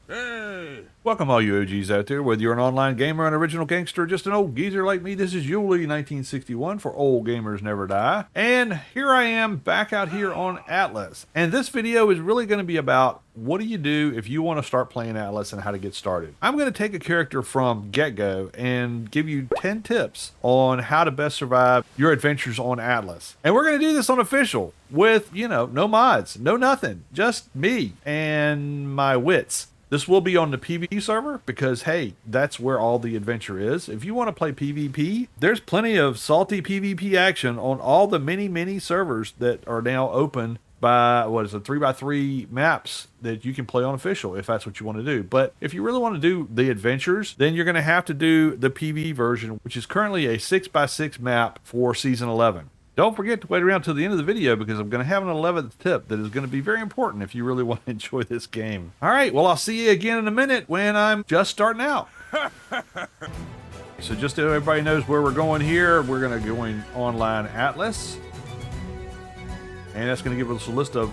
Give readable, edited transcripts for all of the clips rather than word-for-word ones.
Hey. Welcome all you OGs out there, whether you're an online gamer, an original gangster, or just an old geezer like me. This is Yulee 1961 for Old Gamers Never Die. And here I am back out here on Atlas. And this video is really going to be about what do you do if you want to start playing Atlas and how to get started. I'm going to take a character from get-go and give you 10 tips on how to best survive your adventures on Atlas. And we're going to do this on official with, no mods, no nothing, just me and my wits. This will be on the PvP server because, hey, that's where all the adventure is. If you want to play PvP, there's plenty of salty PvP action on all the many servers that are now open by, 3x3 maps that you can play on official if that's what you want to do. But if you really want to do the adventures, then you're going to have to do the PvE version, which is currently a 6x6 map for Season 11. Don't forget to wait around till the end of the video because I'm going to have an 11th tip that is going to be very important if you really want to enjoy this game. All right, well, I'll see you again in a minute when I'm just starting out. So just so everybody knows where we're going here, we're going to go in online Atlas. And that's going to give us a list of,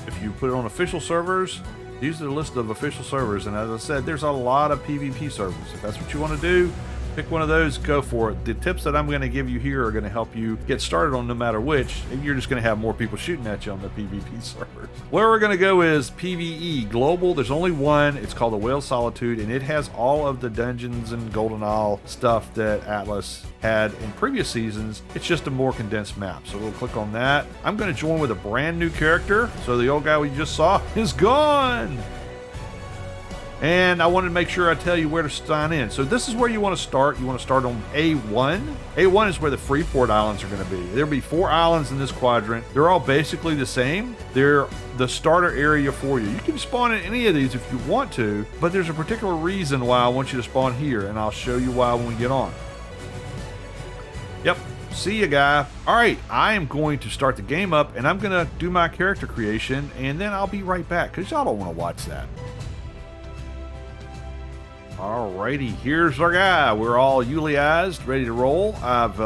if you put it on official servers, these are the list of official servers. And as I said, there's a lot of PvP servers. If that's what you want to do, pick one of those, go for it. The tips that I'm going to give you here are going to help you get started on no matter which, and you're just going to have more people shooting at you on the PvP servers. Where we're going to go is PvE Global. There's only one. It's called the Whale Solitude, and it has all of the dungeons and Golden Isle stuff that Atlas had in previous seasons. It's just a more condensed map. So we'll click on that. I'm going to join with a brand new character. So the old guy we just saw is gone. And I wanted to make sure I tell you where to sign in. So this is where you want to start. You want to start on A1. A1 is where the Freeport Islands are going to be. There'll be 4 islands in this quadrant. They're all basically the same. They're the starter area for you. You can spawn in any of these if you want to, but there's a particular reason why I want you to spawn here, and I'll show you why when we get on. Yep. See ya, guy. All right, I am going to start the game up, and I'm going to do my character creation, and then I'll be right back, because y'all don't want to watch that. Alrighty, here's our guy. We're all Yuleized, ready to roll. I've,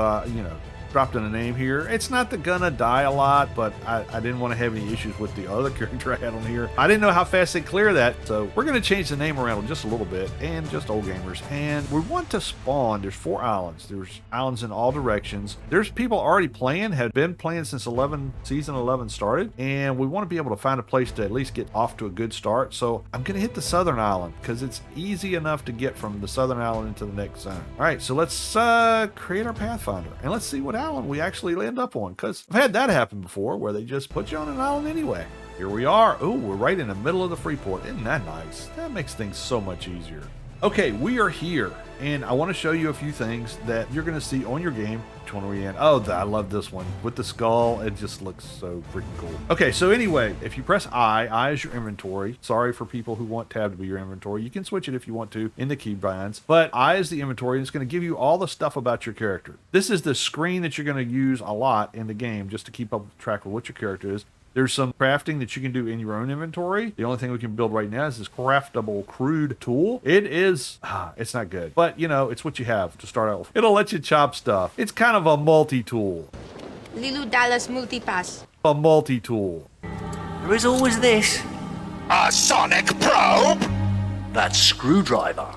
dropped in a name here. It's not gonna die a lot, but I didn't want to have any issues with the other character I had on here. I didn't know how fast they clear that, so we're gonna change the name around just a little bit, and just old gamers. And we want to spawn. There's 4 islands. There's islands in all directions. There's people already playing, have been playing since season 11 started, and we want to be able to find a place to at least get off to a good start. So I'm gonna hit the southern island because it's easy enough to get from the southern island into the next zone. All right, so let's create our Pathfinder, and let's see what island we actually land up on, because I've had that happen before where they just put you on an island anyway. Here we are. Oh, we're right in the middle of the Freeport. Isn't that nice? That makes things so much easier. Okay, we are here, and I want to show you a few things that you're going to see on your game. Which one are we in? Oh, I love this one. With the skull, it just looks so freaking cool. Okay, so anyway, if you press I is your inventory. Sorry for people who want tab to be your inventory. You can switch it if you want to in the keybinds. But I is the inventory, and it's going to give you all the stuff about your character. This is the screen that you're going to use a lot in the game just to keep up track of what your character is. There's some crafting that you can do in your own inventory. The only thing we can build right now is this craftable crude tool. It is, it's not good, but it's what you have to start out with. It'll let you chop stuff. It's kind of a multi-tool. Lilu Dallas Multipass. A multi-tool. There is always this. A sonic probe? That screwdriver.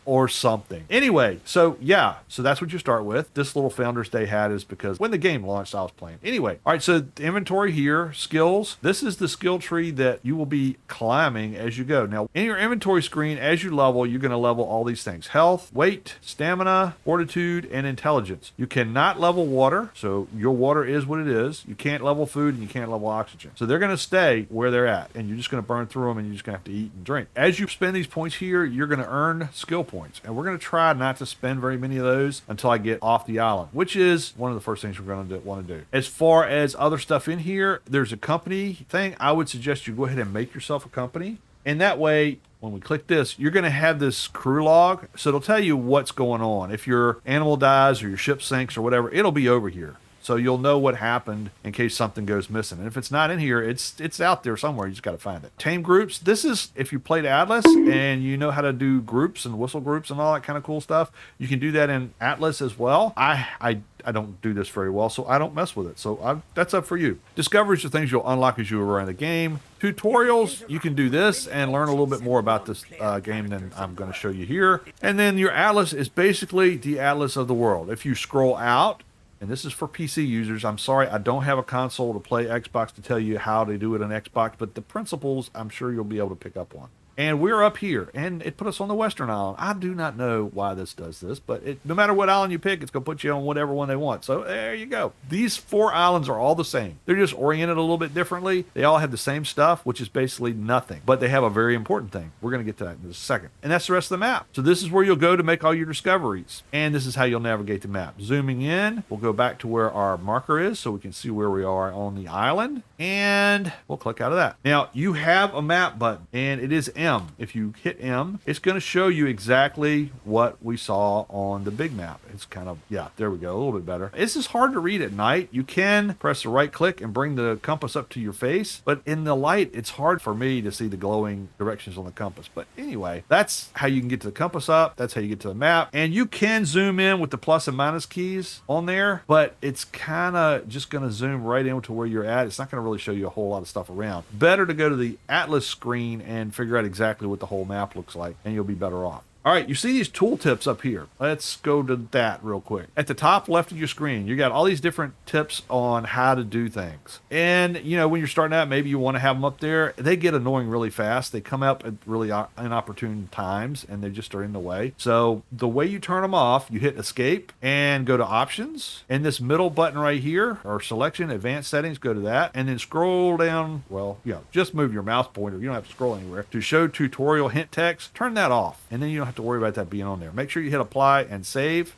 Or something. Anyway, so that's what you start with. This little Founders Day hat is because when the game launched, I was playing. Anyway, all right, so the inventory here, skills. This is the skill tree that you will be climbing as you go. Now, in your inventory screen, as you level, you're going to level all these things. Health, weight, stamina, fortitude, and intelligence. You cannot level water, so your water is what it is. You can't level food, and you can't level oxygen. So they're going to stay where they're at, and you're just going to burn through them, and you're just going to have to eat and drink. As you spend these points here, you're going to earn skill points. And we're going to try not to spend very many of those until I get off the island, which is one of the first things we're going to want to do. As far as other stuff in here, there's a company thing. I would suggest you go ahead and make yourself a company. And that way, when we click this, you're going to have this crew log. So it'll tell you what's going on. If your animal dies or your ship sinks or whatever, it'll be over here. So you'll know what happened in case something goes missing. And if it's not in here, it's out there somewhere. You just got to find it. Tame groups. This is if you played Atlas and you know how to do groups and whistle groups and all that kind of cool stuff. You can do that in Atlas as well. I don't do this very well, so I don't mess with it. So that's up for you. Discoveries are things you'll unlock as you run the game. Tutorials, you can do this and learn a little bit more about this game than I'm going to show you here. And then your Atlas is basically the Atlas of the world. If you scroll out, and this is for PC users, I'm sorry, I don't have a console to play Xbox to tell you how to do it on Xbox, but the principles I'm sure you'll be able to pick up on. And we're up here, and it put us on the Western Island. I do not know why this does this, but no matter what island you pick, it's going to put you on whatever one they want. So there you go. These 4 islands are all the same. They're just oriented a little bit differently. They all have the same stuff, which is basically nothing. But they have a very important thing. We're going to get to that in a second. And that's the rest of the map. So this is where you'll go to make all your discoveries. And this is how you'll navigate the map. Zooming in, we'll go back to where our marker is so we can see where we are on the island. And we'll click out of that. Now, you have a map button, and it is M. If you hit M, it's going to show you exactly what we saw on the big map. It's kind of, yeah, there we go, a little bit better. This is hard to read at night. You can press the right click and bring the compass up to your face, but in the light, it's hard for me to see the glowing directions on the compass. But anyway, that's how you can get to the compass up. That's how you get to the map. And you can zoom in with the plus and minus keys on there, but it's kind of just going to zoom right into where you're at. It's not going to really show you a whole lot of stuff around. Better to go to the Atlas screen and figure out exactly what the whole map looks like, and you'll be better off. All right, you see these tooltips up here. Let's go to that real quick. At the top left of your screen, you got all these different tips on how to do things. And, you know, when you're starting out, maybe you want to have them up there. They get annoying really fast. They come up at really inopportune times, and they just are in the way. So the way you turn them off, you hit escape and go to options. And this middle button right here, or selection, advanced settings, go to that. And then scroll down, well, yeah, just move your mouse pointer. You don't have to scroll anywhere. To show tutorial hint text, turn that off. And then you don't have to worry about that being on there. Make sure you hit apply and save.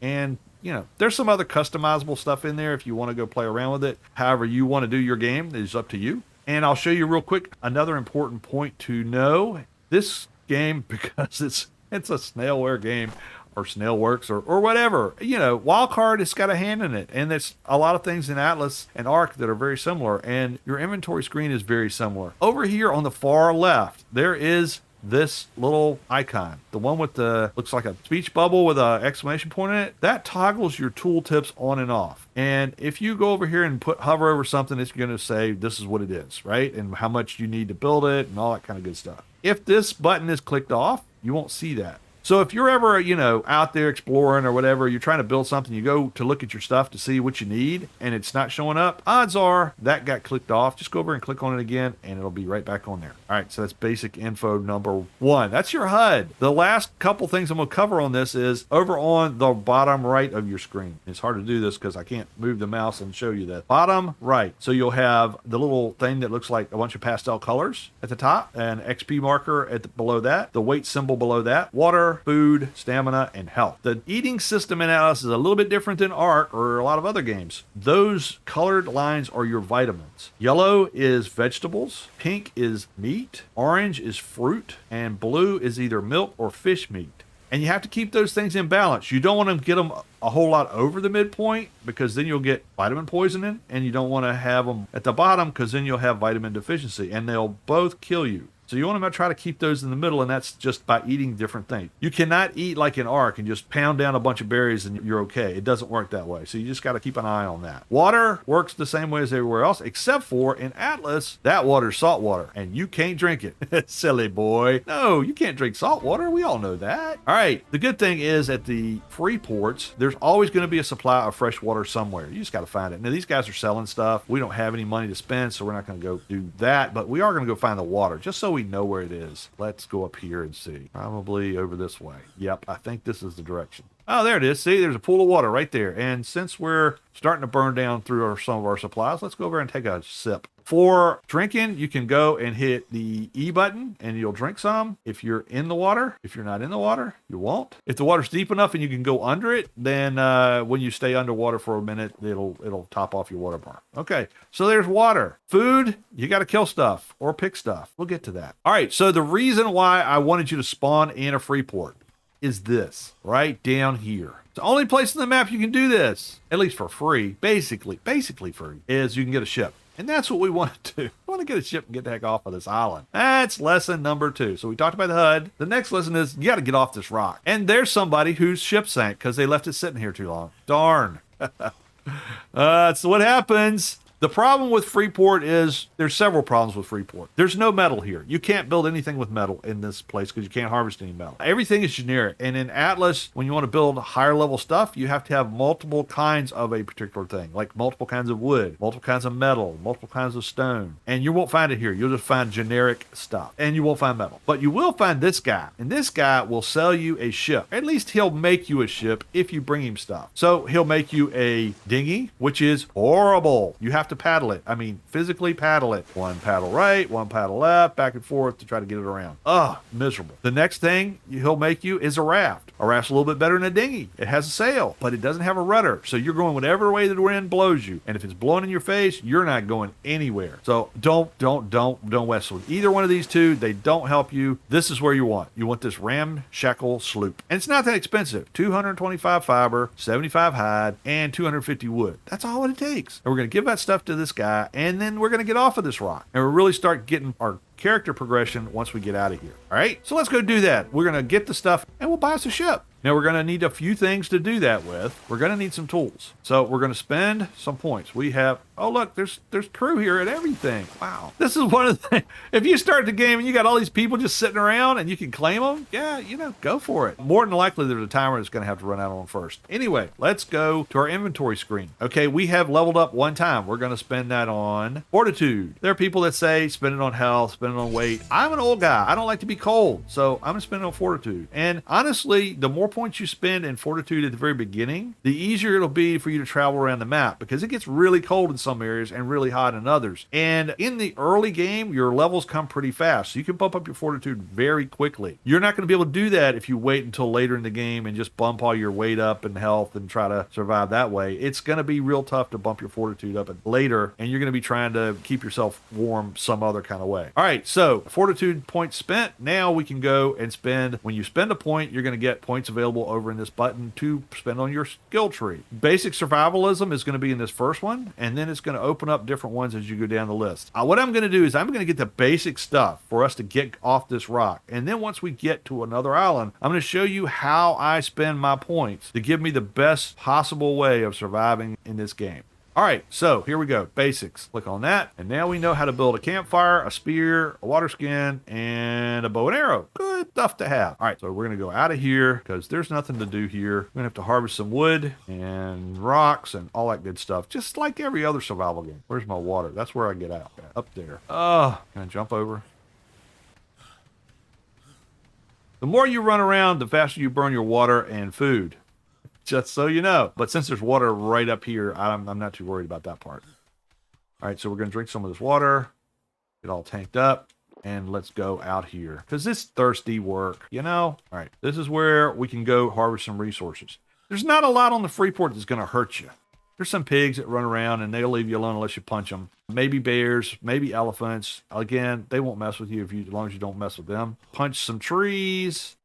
And, you know, there's some other customizable stuff in there if you want to go play around with it. However you want to do your game is up to you. And I'll show you real quick another important point to know. This game, because it's a snailware game, or Snailworks, or whatever. You know, Wildcard has got a hand in it. And there's a lot of things in Atlas and Arc that are very similar. And your inventory screen is very similar. Over here on the far left, there is this little icon, the one with the looks like a speech bubble with an exclamation point in it. That toggles your tooltips on and off. And if you go over here and hover over something, it's going to say this is what it is, right? And how much you need to build it and all that kind of good stuff. If this button is clicked off, you won't see that. So if you're ever, you know, out there exploring or whatever, you're trying to build something, you go to look at your stuff to see what you need, and it's not showing up, odds are that got clicked off. Just go over and click on it again, and it'll be right back on there. All right, so that's basic info number 1. That's your HUD. The last couple things I'm going to cover on this is over on the bottom right of your screen. It's hard to do this because I can't move the mouse and show you that. Bottom right. So you'll have the little thing that looks like a bunch of pastel colors at the top, an XP marker below that, the weight symbol below that, water, food, stamina, and health. The eating system in Atlas is a little bit different than Ark or a lot of other games. Those colored lines are your vitamins. Yellow is vegetables, pink is meat, orange is fruit, and blue is either milk or fish meat. And you have to keep those things in balance. You don't want to get them a whole lot over the midpoint because then you'll get vitamin poisoning, and you don't want to have them at the bottom because then you'll have vitamin deficiency, and they'll both kill you. So you want to try to keep those in the middle, and that's just by eating different things. You cannot eat like in Ark and just pound down a bunch of berries and you're okay. It doesn't work that way. So you just got to keep an eye on that. Water works the same way as everywhere else, except for in Atlas, that water's salt water, and you can't drink it. Silly boy. No, you can't drink salt water. We all know that. All right. The good thing is at the free ports, there's always going to be a supply of fresh water somewhere. You just got to find it. Now, these guys are selling stuff. We don't have any money to spend, so we're not going to go do that, but we are going to go find the water just so we know where it is. Let's go up here and see. Probably over this way. Yep, I think this is the direction. Oh, there it is. See, there's a pool of water right there. And since we're starting to burn down through some of our supplies, let's go over and take a sip. For drinking, you can go and hit the E button and you'll drink some. If you're in the water, if you're not in the water, you won't. If the water's deep enough and you can go under it, then when you stay underwater for a minute, it'll top off your water bar. Okay, so there's water. Food, you got to kill stuff or pick stuff. We'll get to that. All right, so the reason why I wanted you to spawn in a free port is this right down here. The only place on the map you can do this, at least for free, basically free, is you can get a ship. And that's what we want to do. We want to get a ship and get the heck off of this island. That's lesson number 2. So we talked about the HUD. The next lesson is you got to get off this rock. And there's somebody whose ship sank because they left it sitting here too long. Darn. That's what happens. The problem with Freeport is there's several problems with Freeport. There's no metal here. You can't build anything with metal in this place because you can't harvest any metal. Everything is generic. And in Atlas, when you want to build higher level stuff, you have to have multiple kinds of a particular thing, like multiple kinds of wood, multiple kinds of metal, multiple kinds of stone. And you won't find it here. You'll just find generic stuff. And you won't find metal. But you will find this guy. And this guy will sell you a ship. At least he'll make you a ship if you bring him stuff. So he'll make you a dinghy, which is horrible. You have to paddle it. I mean, physically paddle it. One paddle right, one paddle left, back and forth to try to get it around. Ugh, miserable. The next thing he'll make you is a raft. A raft's a little bit better than a dinghy. It has a sail, but it doesn't have a rudder. So you're going whatever way the wind blows you. And if it's blowing in your face, you're not going anywhere. So don't wrestle with either one of these two. They don't help you. This is where you want. You want this ramshackle sloop. And it's not that expensive. 225 fiber, 75 hide, and 250 wood. That's all it takes. And we're going to give that stuff to this guy, and then we're going to get off of this rock. And we'll really start getting our character progression once we get out of here. All right, so let's go do that. We're going to get the stuff and we'll buy us a ship. Now we're going to need a few things to do that with. We're going to need some tools. So we're going to spend some points. We have, oh look, there's crew here and everything. Wow. This is one of the things. If you start the game and you got all these people just sitting around and you can claim them, yeah, go for it. More than likely there's a timer that's going to have to run out on first. Anyway, let's go to our inventory screen. Okay, we have leveled up one time. We're going to spend that on fortitude. There are people that say spend it on health, spend it on weight. I'm an old guy. I don't like to be cold. So I'm going to spend it on fortitude. And honestly, the more points you spend in fortitude at the very beginning, the easier it'll be for you to travel around the map because it gets really cold in some areas and really hot in others. And in the early game, your levels come pretty fast. So you can bump up your fortitude very quickly. You're not going to be able to do that if you wait until later in the game and just bump all your weight up and health and try to survive that way. It's going to be real tough to bump your fortitude up later, and you're going to be trying to keep yourself warm some other kind of way. All right, so fortitude points spent. Now we can go and spend. When you spend a point, you're going to get points available over in this button to spend on your skill tree. Basic survivalism is going to be in this first one, and then it's going to open up different ones as you go down the list. What I'm going to do is I'm going to get the basic stuff for us to get off this rock, and then once we get to another island, I'm going to show you how I spend my points to give me the best possible way of surviving in this game. All right, so here we go. Basics. Click on that. And now we know how to build a campfire, a spear, a water skin, and a bow and arrow. Good stuff to have. All right, so we're going to go out of here because there's nothing to do here. We're going to have to harvest some wood and rocks and all that good stuff, just like every other survival game. Where's my water? That's where I get out. Up there. Can I jump over? The more you run around, the faster you burn your water and food. Just so you know. But since there's water right up here, I'm not too worried about that part. All right, so we're going to drink some of this water, get all tanked up, and let's go out here. Because this thirsty work, All right, this is where we can go harvest some resources. There's not a lot on the Freeport that's going to hurt you. There's some pigs that run around, and they'll leave you alone unless you punch them. Maybe bears, maybe elephants. Again, they won't mess with you as long as you don't mess with them. Punch some trees,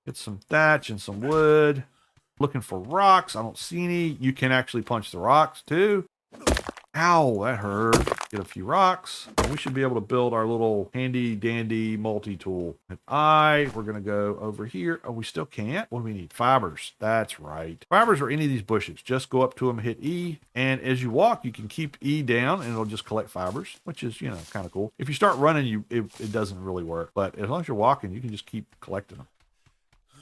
get some thatch and some wood. Looking for rocks. I don't see any. You can actually punch the rocks too. Ow, that hurt. Get a few rocks. And we should be able to build our little handy dandy multi-tool. And we're going to go over here. Oh, we still can't? What do we need? Fibers. That's right. Fibers are any of these bushes. Just go up to them, hit E. And as you walk, you can keep E down and it'll just collect fibers, which is, kind of cool. If you start running, it doesn't really work. But as long as you're walking, you can just keep collecting them.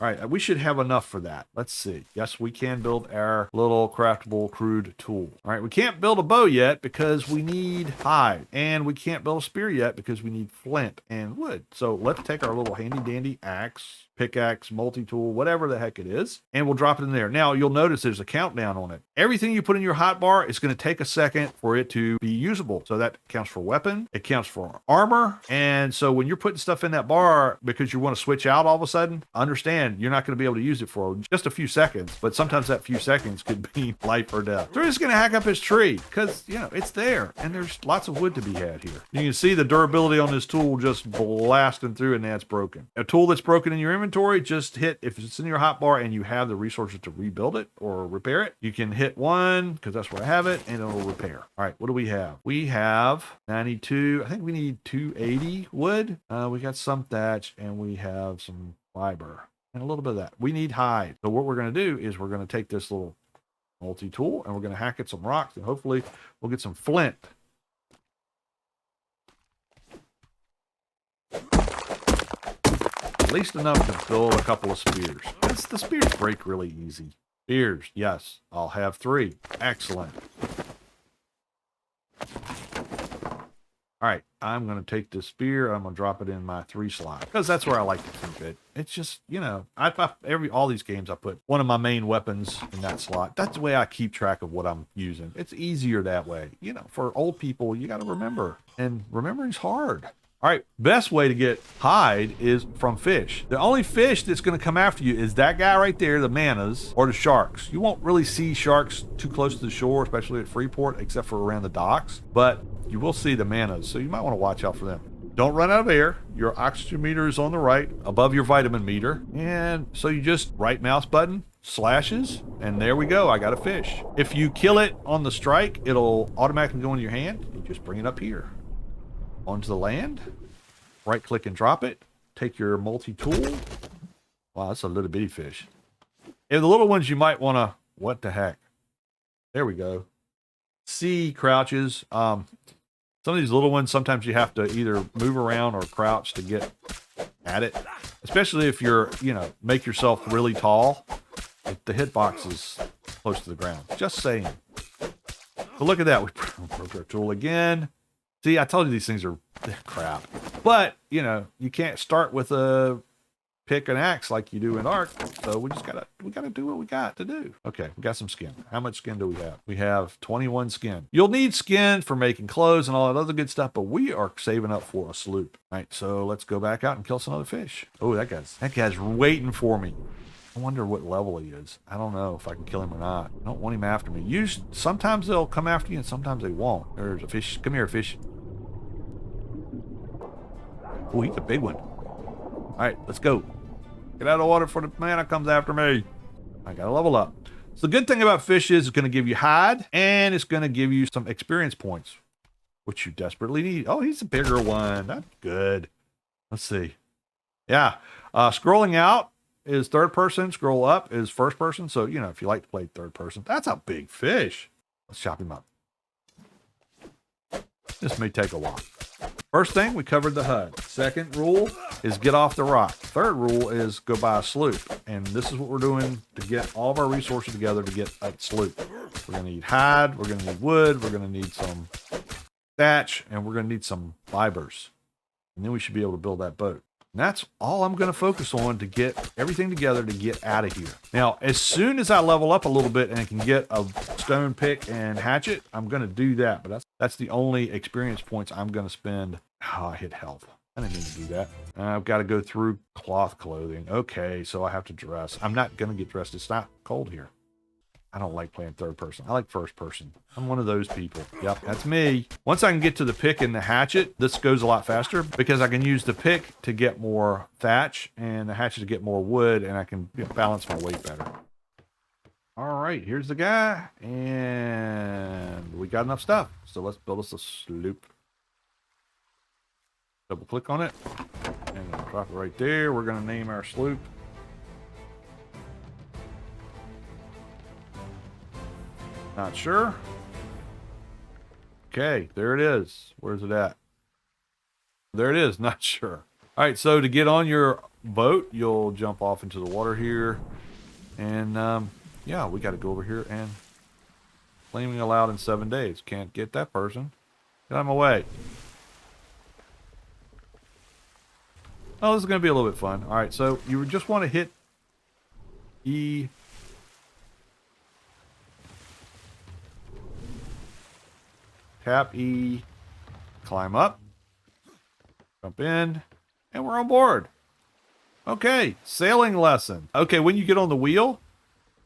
All right, we should have enough for that. Let's see. Yes, we can build our little craftable crude tool. All right, we can't build a bow yet because we need hide. And we can't build a spear yet because we need flint and wood. So let's take our little handy dandy axe, pickaxe, multi-tool, whatever the heck it is, and we'll drop it in there. Now, you'll notice there's a countdown on it. Everything you put in your hotbar is going to take a second for it to be usable. So that counts for weapon, it counts for armor, and so when you're putting stuff in that bar because you want to switch out all of a sudden, understand and you're not going to be able to use it for just a few seconds, but sometimes that few seconds could be life or death. So we're just going to hack up his tree because, you know, it's there and there's lots of wood to be had here. You can see the durability on this tool just blasting through, and that's broken. A tool that's broken in your inventory, just hit, if it's in your hotbar and you have the resources to rebuild it or repair it, you can hit 1 because that's where I have it and it'll repair. All right, what do we have? We have 92. I think we need 280 wood. We got some thatch and we have some fiber and a little bit of that. We need hide. So what we're going to do is we're going to take this little multi-tool and we're going to hack at some rocks and hopefully we'll get some flint. At least enough to build a couple of spears. The spears break really easy. Spears, yes. I'll have 3. Excellent. All right, I'm going to take this spear. I'm going to drop it in my 3 slot because that's where I like to keep it. It's just, you know, all these games I put one of my main weapons in that slot. That's the way I keep track of what I'm using. It's easier that way. You know, for old people, you got to remember, and remembering's hard. All right, best way to get hide is from fish. The only fish that's going to come after you is that guy right there, the manas, or the sharks. You won't really see sharks too close to the shore, especially at Freeport, except for around the docks. But you will see the manas, so you might want to watch out for them. Don't run out of air. Your oxygen meter is on the right, above your vitamin meter. And so you just right mouse button, slashes, and there we go. I got a fish. If you kill it on the strike, it'll automatically go into your hand. You just bring it up here. Onto the land, right click and drop it. Take your multi-tool. Wow, that's a little bitty fish. If the little ones you might want to, what the heck? There we go. C crouches. Some of these little ones, sometimes you have to either move around or crouch to get at it. Especially if you're, you know, make yourself really tall. The hitbox is close to the ground. Just saying. So look at that. We broke our tool again. See, I told you these things are crap. But, you know, you can't start with a pick and axe like you do in Ark. So we gotta do what we got to do. Okay, we got some skin. How much skin do we have? We have 21 skin. You'll need skin for making clothes and all that other good stuff, but we are saving up for a sloop. All right, so let's go back out and kill some other fish. Oh, that guy's waiting for me. I wonder what level he is. I don't know if I can kill him or not. I don't want him after me. Sometimes they'll come after you and sometimes they won't. There's a fish. Come here, fish. Oh, he's a big one. All right, let's go. Get out of the water before the man comes after me. I gotta level up. So the good thing about fish is it's gonna give you hide and it's gonna give you some experience points, which you desperately need. Oh, he's a bigger one. That's good. Let's see. Yeah, scrolling out is third person. Scroll up is first person. So, you know, if you like to play third person, that's a big fish. Let's chop him up. This may take a while. First thing, we covered the HUD. Second rule is get off the rock. Third rule is go buy a sloop. And this is what we're doing to get all of our resources together to get a sloop. We're going to need hide, we're going to need wood, we're going to need some thatch, and we're going to need some fibers. And then we should be able to build that boat. And that's all I'm going to focus on to get everything together to get out of here. Now, as soon as I level up a little bit and I can get a stone pick and hatchet, I'm going to do that. But that's the only experience points I'm going to spend. Oh, I hit health. I didn't mean to do that. I've got to go through cloth clothing. Okay, so I have to dress. I'm not going to get dressed. It's not cold here. I don't like playing third person. I like first person. I'm one of those people. Yep, that's me. Once I can get to the pick and the hatchet, this goes a lot faster because I can use the pick to get more thatch and the hatchet to get more wood, and I can, you know, balance my weight better. All right, here's the guy, and we got enough stuff. So let's build us a sloop. Double click on it, and drop it right there. We're gonna name our sloop. Not sure. Okay, there it is. Where's it at? There it is, not sure. All right, so to get on your boat, you'll jump off into the water here. And yeah, we got to go over here and claiming allowed in 7 days. Can't get that person. Get out of my way. Oh, this is going to be a little bit fun. All right, so you just want to hit E. Tap E, climb up, jump in, and we're on board. Okay, sailing lesson. Okay, when you get on the wheel,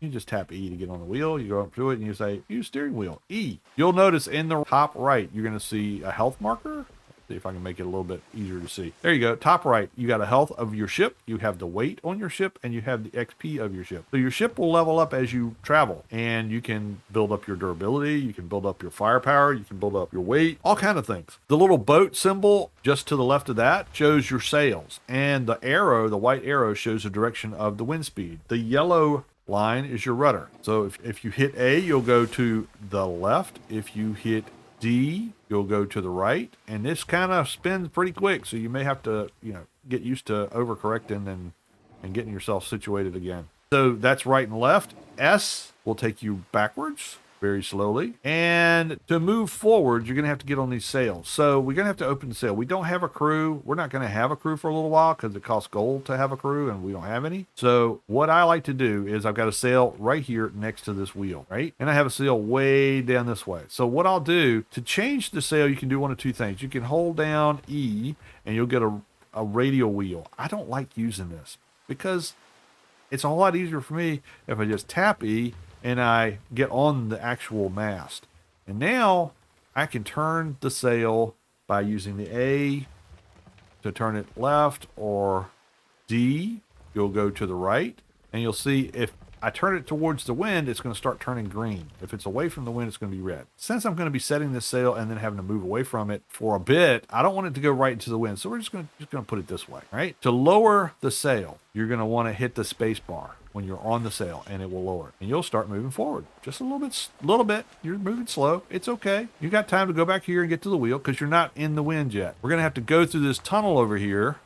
you just tap E to get on the wheel. You go up to it and you say, use steering wheel, E. You'll notice in the top right, you're going to see a health marker. See if I can make it a little bit easier to see. There you go. Top right, you got a health of your ship. You have the weight on your ship and you have the XP of your ship. So your ship will level up as you travel and you can build up your durability. You can build up your firepower. You can build up your weight, all kind of things. The little boat symbol just to the left of that shows your sails, and the arrow, the white arrow, shows the direction of the wind speed. The yellow line is your rudder. So if you hit A, you'll go to the left. If you hit D, you'll go to the right, and this kind of spins pretty quick, so you may have to, get used to overcorrecting and getting yourself situated again. So that's right and left. S will take you backwards very slowly, and to move forward, you're going to have to get on these sails. So we're going to have to open the sail. We don't have a crew. We're not going to have a crew for a little while because it costs gold to have a crew, and we don't have any. So what I like to do is I've got a sail right here next to this wheel, right? And I have a sail way down this way. So what I'll do to change the sail, you can do one of two things. You can hold down E, and you'll get a radial wheel. I don't like using this because it's a whole lot easier for me if I just tap E and I get on the actual mast. And now I can turn the sail by using the A to turn it left, or D, you'll go to the right. And you'll see if I turn it towards the wind, it's going to start turning green. If it's away from the wind, it's going to be red. Since I'm going to be setting this sail and then having to move away from it for a bit, I don't want it to go right into the wind. So we're just going to put it this way, right? To lower the sail, you're going to want to hit the space bar when you're on the sail, and it will lower. And you'll start moving forward. Just a little bit. You're moving slow. It's okay. You got time to go back here and get to the wheel because you're not in the wind yet. We're going to have to go through this tunnel over here,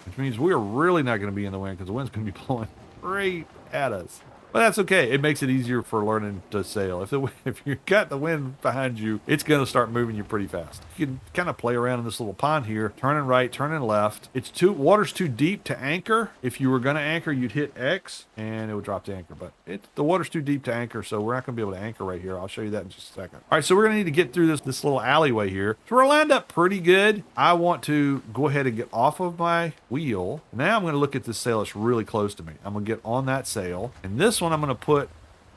which means we're really not going to be in the wind because the wind's going to be blowing right at us. But that's okay. It makes it easier for learning to sail. If you've got the wind behind you, it's going to start moving you pretty fast. You can kind of play around in this little pond here, turning right, turning left. Water's too deep to anchor. If you were going to anchor, you'd hit X and it would drop the anchor. But the water's too deep to anchor, so we're not going to be able to anchor right here. I'll show you that in just a second. All right, so we're going to need to get through this little alleyway here. So we're lined up pretty good. I want to go ahead and get off of my wheel. Now I'm going to look at this sail that's really close to me. I'm going to get on that sail, and this one I'm going to put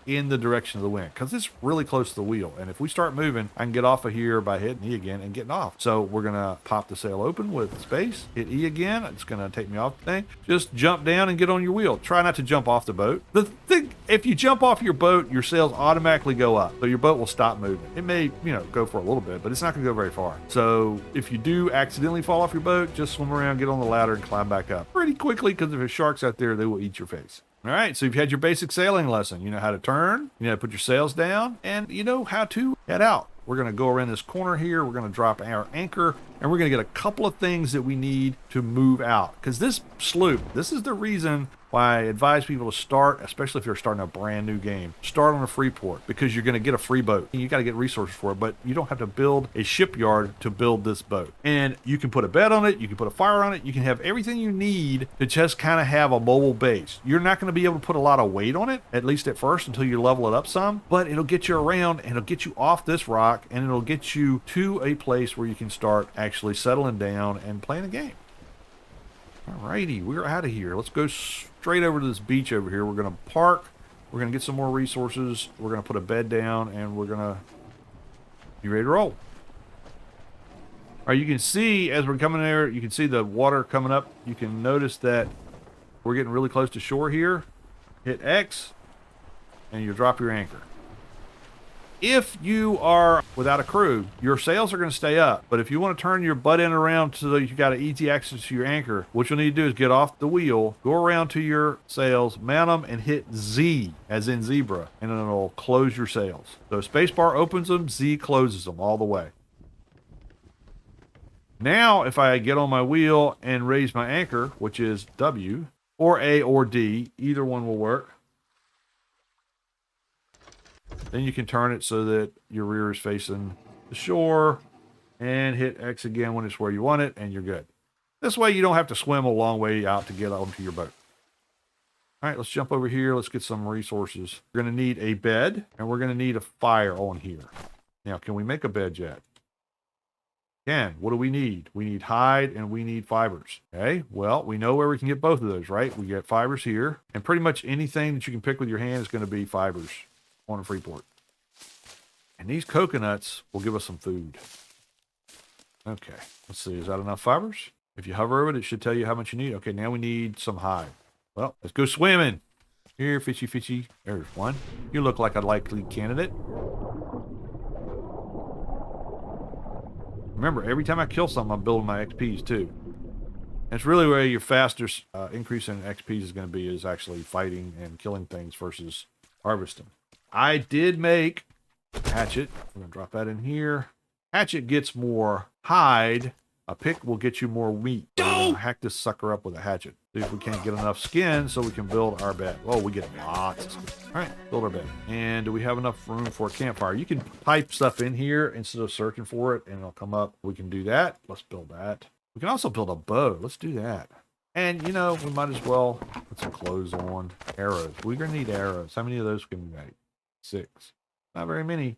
in the direction of the wind because it's really close to the wheel. And if we start moving, I can get off of here by hitting E again and getting off. So we're going to pop the sail open with space, hit E again. It's going to take me off the thing. Just jump down and get on your wheel. Try not to jump off the boat. The thing, if you jump off your boat, your sails automatically go up. So your boat will stop moving. It may, go for a little bit, but it's not going to go very far. So if you do accidentally fall off your boat, just swim around, get on the ladder and climb back up pretty quickly because if there's sharks out there, they will eat your face. All right, so you've had your basic sailing lesson. You know how to turn, you know how to put your sails down, and you know how to head out. We're going to go around this corner here. We're going to drop our anchor, and we're going to get a couple of things that we need to move out. Because this sloop, this is the reason why I advise people to start, especially if you're starting a brand new game, start on a free port because you're going to get a free boat. You got to get resources for it, but you don't have to build a shipyard to build this boat. And you can put a bed on it. You can put a fire on it. You can have everything you need to just kind of have a mobile base. You're not going to be able to put a lot of weight on it, at least at first, until you level it up some, but it'll get you around and it'll get you off this rock and it'll get you to a place where you can start actually settling down and playing a game. Alrighty, we're out of here. Let's go straight over to this beach over here. We're going to park. We're going to get some more resources. We're going to put a bed down, and we're going to be ready to roll. All right, you can see as we're coming there, you can see the water coming up. You can notice that we're getting really close to shore here. Hit X, and you drop your anchor. If you are without a crew, your sails are going to stay up. But if you want to turn your butt end around so that you got an easy access to your anchor, what you'll need to do is get off the wheel, go around to your sails, mount them, and hit Z, as in zebra, and then it'll close your sails. So spacebar opens them, Z closes them all the way. Now, if I get on my wheel and raise my anchor, which is W, or A or D, either one will work. Then you can turn it so that your rear is facing the shore and hit X again when it's where you want it and you're good. This way you don't have to swim a long way out to get onto your boat. All right, let's jump over here. Let's get some resources. We're going to need a bed and we're going to need a fire on here. Now, can we make a bed yet? Can. What do we need? We need hide and we need fibers. Okay, well, we know where we can get both of those, right? We get fibers here, and pretty much anything that you can pick with your hand is going to be fibers on a Freeport. And these coconuts will give us some food. Okay, let's see. Is that enough fibers? If you hover over it, it should tell you how much you need. Okay, now we need some hide. Well, let's go swimming. Here, fishy, fishy. There's one. You look like a likely candidate. Remember, every time I kill something, I'm building my XPs too. And it's really where your fastest increase in XPs is going to be is actually fighting and killing things versus harvesting. I did make a hatchet. We're going to drop that in here. Hatchet gets more hide. A pick will get you more meat. So we're going to hack this sucker up with a hatchet. See if we can't get enough skin so we can build our bed. Oh, we get lots of skin. All right, build our bed. And do we have enough room for a campfire? You can type stuff in here instead of searching for it, and it'll come up. We can do that. Let's build that. We can also build a bow. Let's do that. And, you know, we might as well put some clothes on. Arrows. We're going to need arrows. How many of those can we make? 6. Not very many.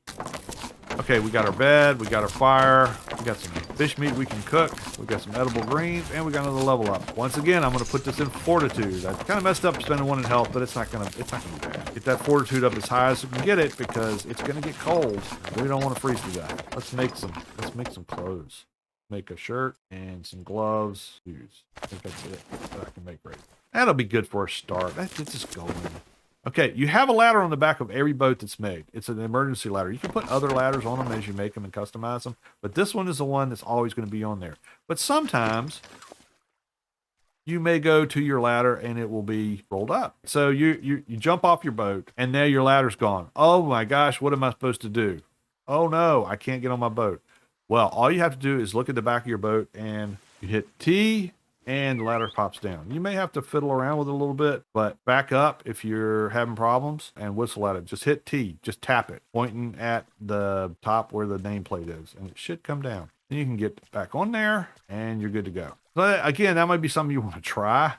Okay, we got our bed, we got our fire, we got some fish meat we can cook, we got some edible greens, and we got another level up. Once again, I'm going to put this in fortitude. I kind of messed up spending 1 in health, but it's not going to be bad. Get that fortitude up as high as we can get it because it's going to get cold. We don't want to freeze to death. Let's make some clothes. Make a shirt and some gloves. Shoes. I think that's it that I can make right. That'll be good for a start. That gets us going. Okay, you have a ladder on the back of every boat that's made. It's an emergency ladder. You can put other ladders on them as you make them and customize them, but this one is the one that's always going to be on there. But sometimes you may go to your ladder and it will be rolled up. So you jump off your boat and now your ladder's gone. Oh my gosh, what am I supposed to do? Oh no, I can't get on my boat. Well, all you have to do is look at the back of your boat and you hit T and the ladder pops down. You may have to fiddle around with it a little bit, but back up if you're having problems and whistle at it. Just hit T, just tap it, pointing at the top where the nameplate is, and it should come down. Then you can get back on there and you're good to go. But again, that might be something you want to try.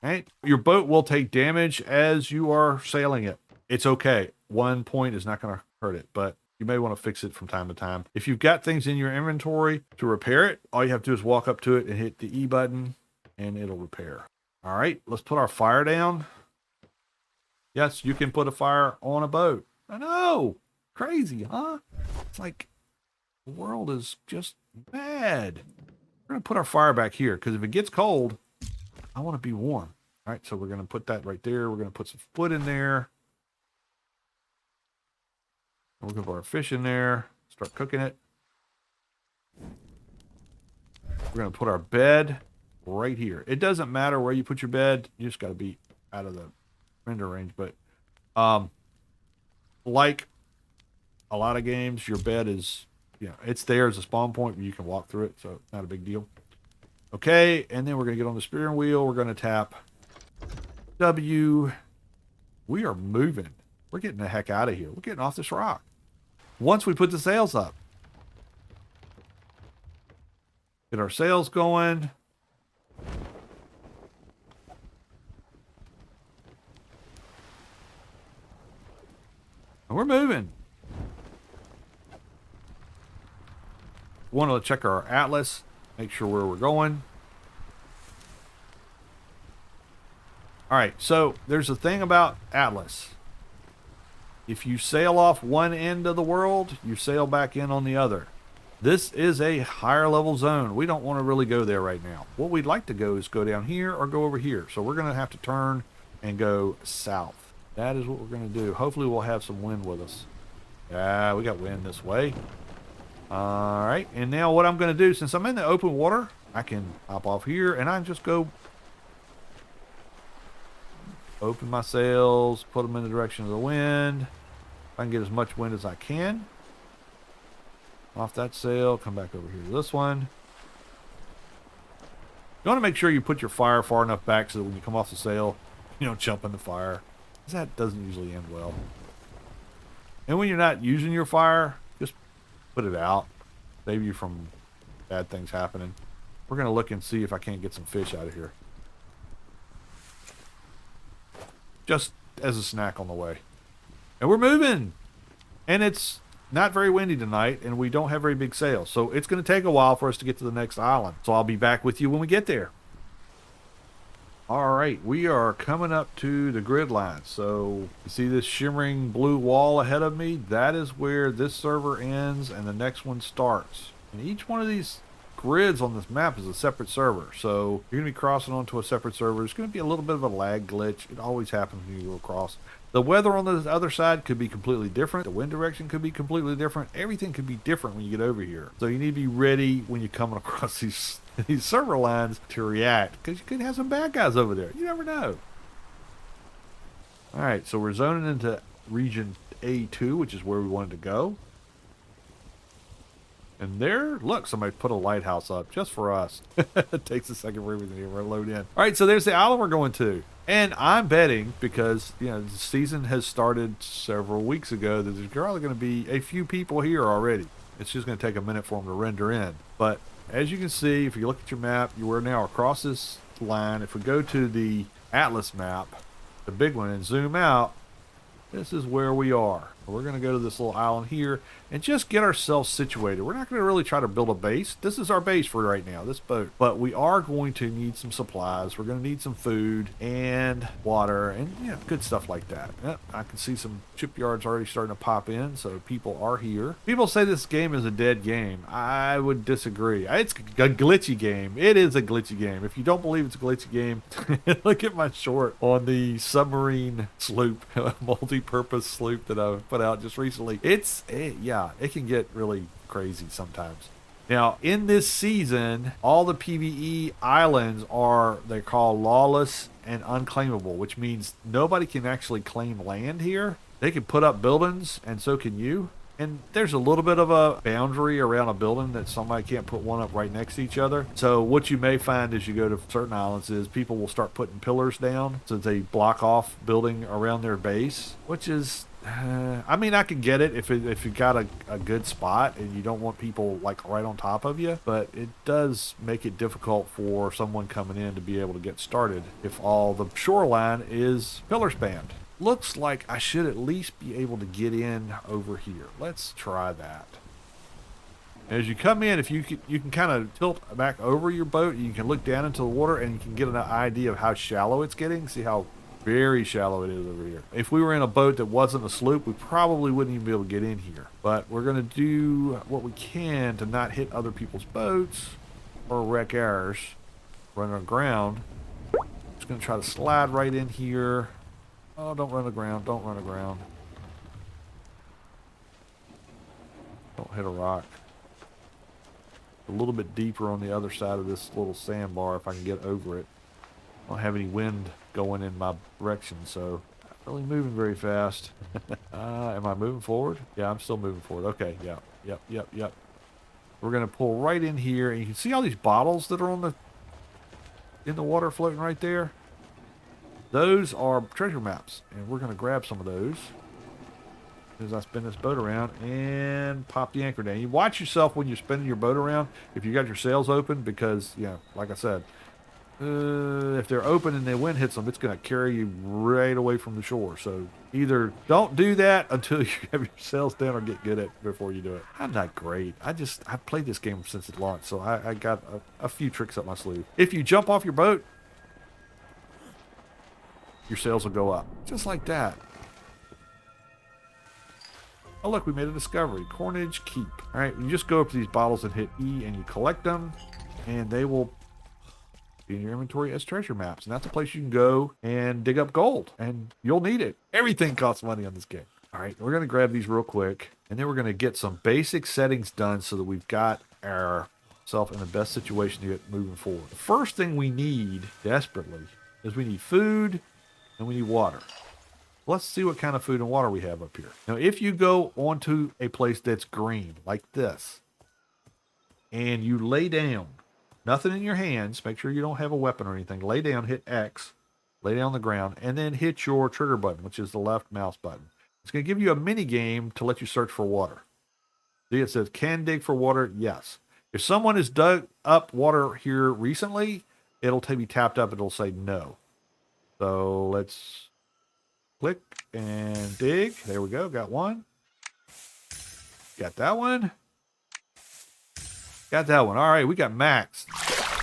Right? Your boat will take damage as you are sailing it. It's okay. 1 point is not going to hurt it, but you may want to fix it from time to time. If you've got things in your inventory to repair it, all you have to do is walk up to it and hit the E button and it'll repair. All right, let's put our fire down. Yes, you can put a fire on a boat. I know. Crazy, huh? It's like the world is just mad. We're going to put our fire back here because if it gets cold, I want to be warm. All right, so we're going to put that right there. We're going to put some wood in there. We're going to put our fish in there, start cooking it. We're going to put our bed right here. It doesn't matter where you put your bed. You just got to be out of the render range. But like a lot of games, your bed is, you know, it's there as a spawn point where you can walk through it. So not a big deal. Okay, and then we're going to get on the steering wheel. We're going to tap W. We are moving. We're getting the heck out of here. We're getting off this rock. Once we put the sails up. Get our sails going. And we're moving. Want to check our atlas. Make sure where we're going. All right, so there's a thing about atlas. If you sail off one end of the world, you sail back in on the other. This is a higher level zone. We don't want to really go there right now. What we'd like to go is go down here or go over here. So we're going to have to turn and go south. That is what we're going to do. Hopefully we'll have some wind with us. Yeah, we got wind this way. All right, and now what I'm going to do, since I'm in the open water, I can hop off here and I can just go open my sails, put them in the direction of the wind. I can get as much wind as I can. Off that sail, come back over here to this one. You want to make sure you put your fire far enough back so that when you come off the sail, you don't jump in the fire. Because that doesn't usually end well. And when you're not using your fire, just put it out. Save you from bad things happening. We're going to look and see if I can't get some fish out of here. Just as a snack on the way. And we're moving. And it's not very windy tonight, and we don't have very big sails. So it's going to take a while for us to get to the next island. So I'll be back with you when we get there. All right, we are coming up to the grid line. So you see this shimmering blue wall ahead of me? That is where this server ends and the next one starts. And each one of these grids on this map is a separate server. So you're going to be crossing onto a separate server. There's going to be a little bit of a lag glitch. It always happens when you go across. The weather on the other side could be completely different. The wind direction could be completely different. Everything could be different when you get over here. So you need to be ready when you're coming across these server lines to react, because you could have some bad guys over there. You never know. All right, so we're zoning into region A2, which is where we wanted to go. And there, look, somebody put a lighthouse up just for us. It takes a second for everything to load in. All right, so there's the island we're going to. And I'm betting, because, you know, the season has started several weeks ago, that there's probably going to be a few people here already. It's just going to take a minute for them to render in. But as you can see, if you look at your map, you are now across this line. If we go to the Atlas map, the big one, and zoom out, this is where we are. We're going to go to this little island here and just get ourselves situated. We're not going to really try to build a base. This is our base for right now, this boat. But we are going to need some supplies. We're going to need some food and water and, you know, good stuff like that. Yep, I can see some shipyards already starting to pop in, so people are here. People say this game is a dead game. I would disagree. It's a glitchy game. It is a glitchy game. If you don't believe it's a glitchy game, look at my short on the submarine sloop, multi-purpose sloop that I put out just recently. Yeah, it can get really crazy sometimes. Now, in this season, all the PvE islands they're called lawless and unclaimable, which means nobody can actually claim land here. They can put up buildings, and so can you. And there's a little bit of a boundary around a building that somebody can't put one up right next to each other. So what you may find as you go to certain islands is people will start putting pillars down so they block off building around their base, which is, I mean, I can get it if you got a good spot and you don't want people like right on top of you, but it does make it difficult for someone coming in to be able to get started if all the shoreline is pillar spanned. Looks like I should at least be able to get in over here. Let's try that. As you come in, if you can kind of tilt back over your boat, you can look down into the water and you can get an idea of how shallow it's getting. See how very shallow it is over here. If we were in a boat that wasn't a sloop, we probably wouldn't even be able to get in here. But we're going to do what we can to not hit other people's boats or wreck ours. Run aground. Just going to try to slide right in here. Oh, don't run aground. Don't run aground. Don't hit a rock. A little bit deeper on the other side of this little sandbar if I can get over it. I don't have any wind going in my direction, so not really moving very fast. Am I moving forward? Yeah, I'm still moving forward. Okay, yeah, yep. We're going to pull right in here, and you can see all these bottles that are in the water floating right there. Those are treasure maps, and we're going to grab some of those as I spin this boat around and pop the anchor down. You watch yourself when you're spinning your boat around if you got your sails open, because, you know, like I said, if they're open and the wind hits them, it's going to carry you right away from the shore. So either don't do that until you have your sails down or get good at it before you do it. I'm not great. I've played this game since it launched, so I got a few tricks up my sleeve. If you jump off your boat, your sails will go up. Just like that. Oh, look, we made a discovery. Cornage Keep. All right, you just go up to these bottles and hit E, and you collect them, and they will be in your inventory as treasure maps. And that's a place you can go and dig up gold, and you'll need it. Everything costs money on this game. All right, we're going to grab these real quick, and then we're going to get some basic settings done so that we've got ourselves in the best situation to get moving forward. The first thing we need desperately is we need food and we need water. Let's see what kind of food and water we have up here. Now, if you go onto a place that's green, like this, and you lay down, nothing in your hands, make sure you don't have a weapon or anything, lay down, hit X, lay down on the ground, and then hit your trigger button, which is the left mouse button. It's going to give you a mini game to let you search for water. See, it says, can dig for water? Yes. If someone has dug up water here recently, it'll be tapped up, it'll say no. So let's click and dig. There we go. Got one. Got that one. Got that one. All right, we got Max.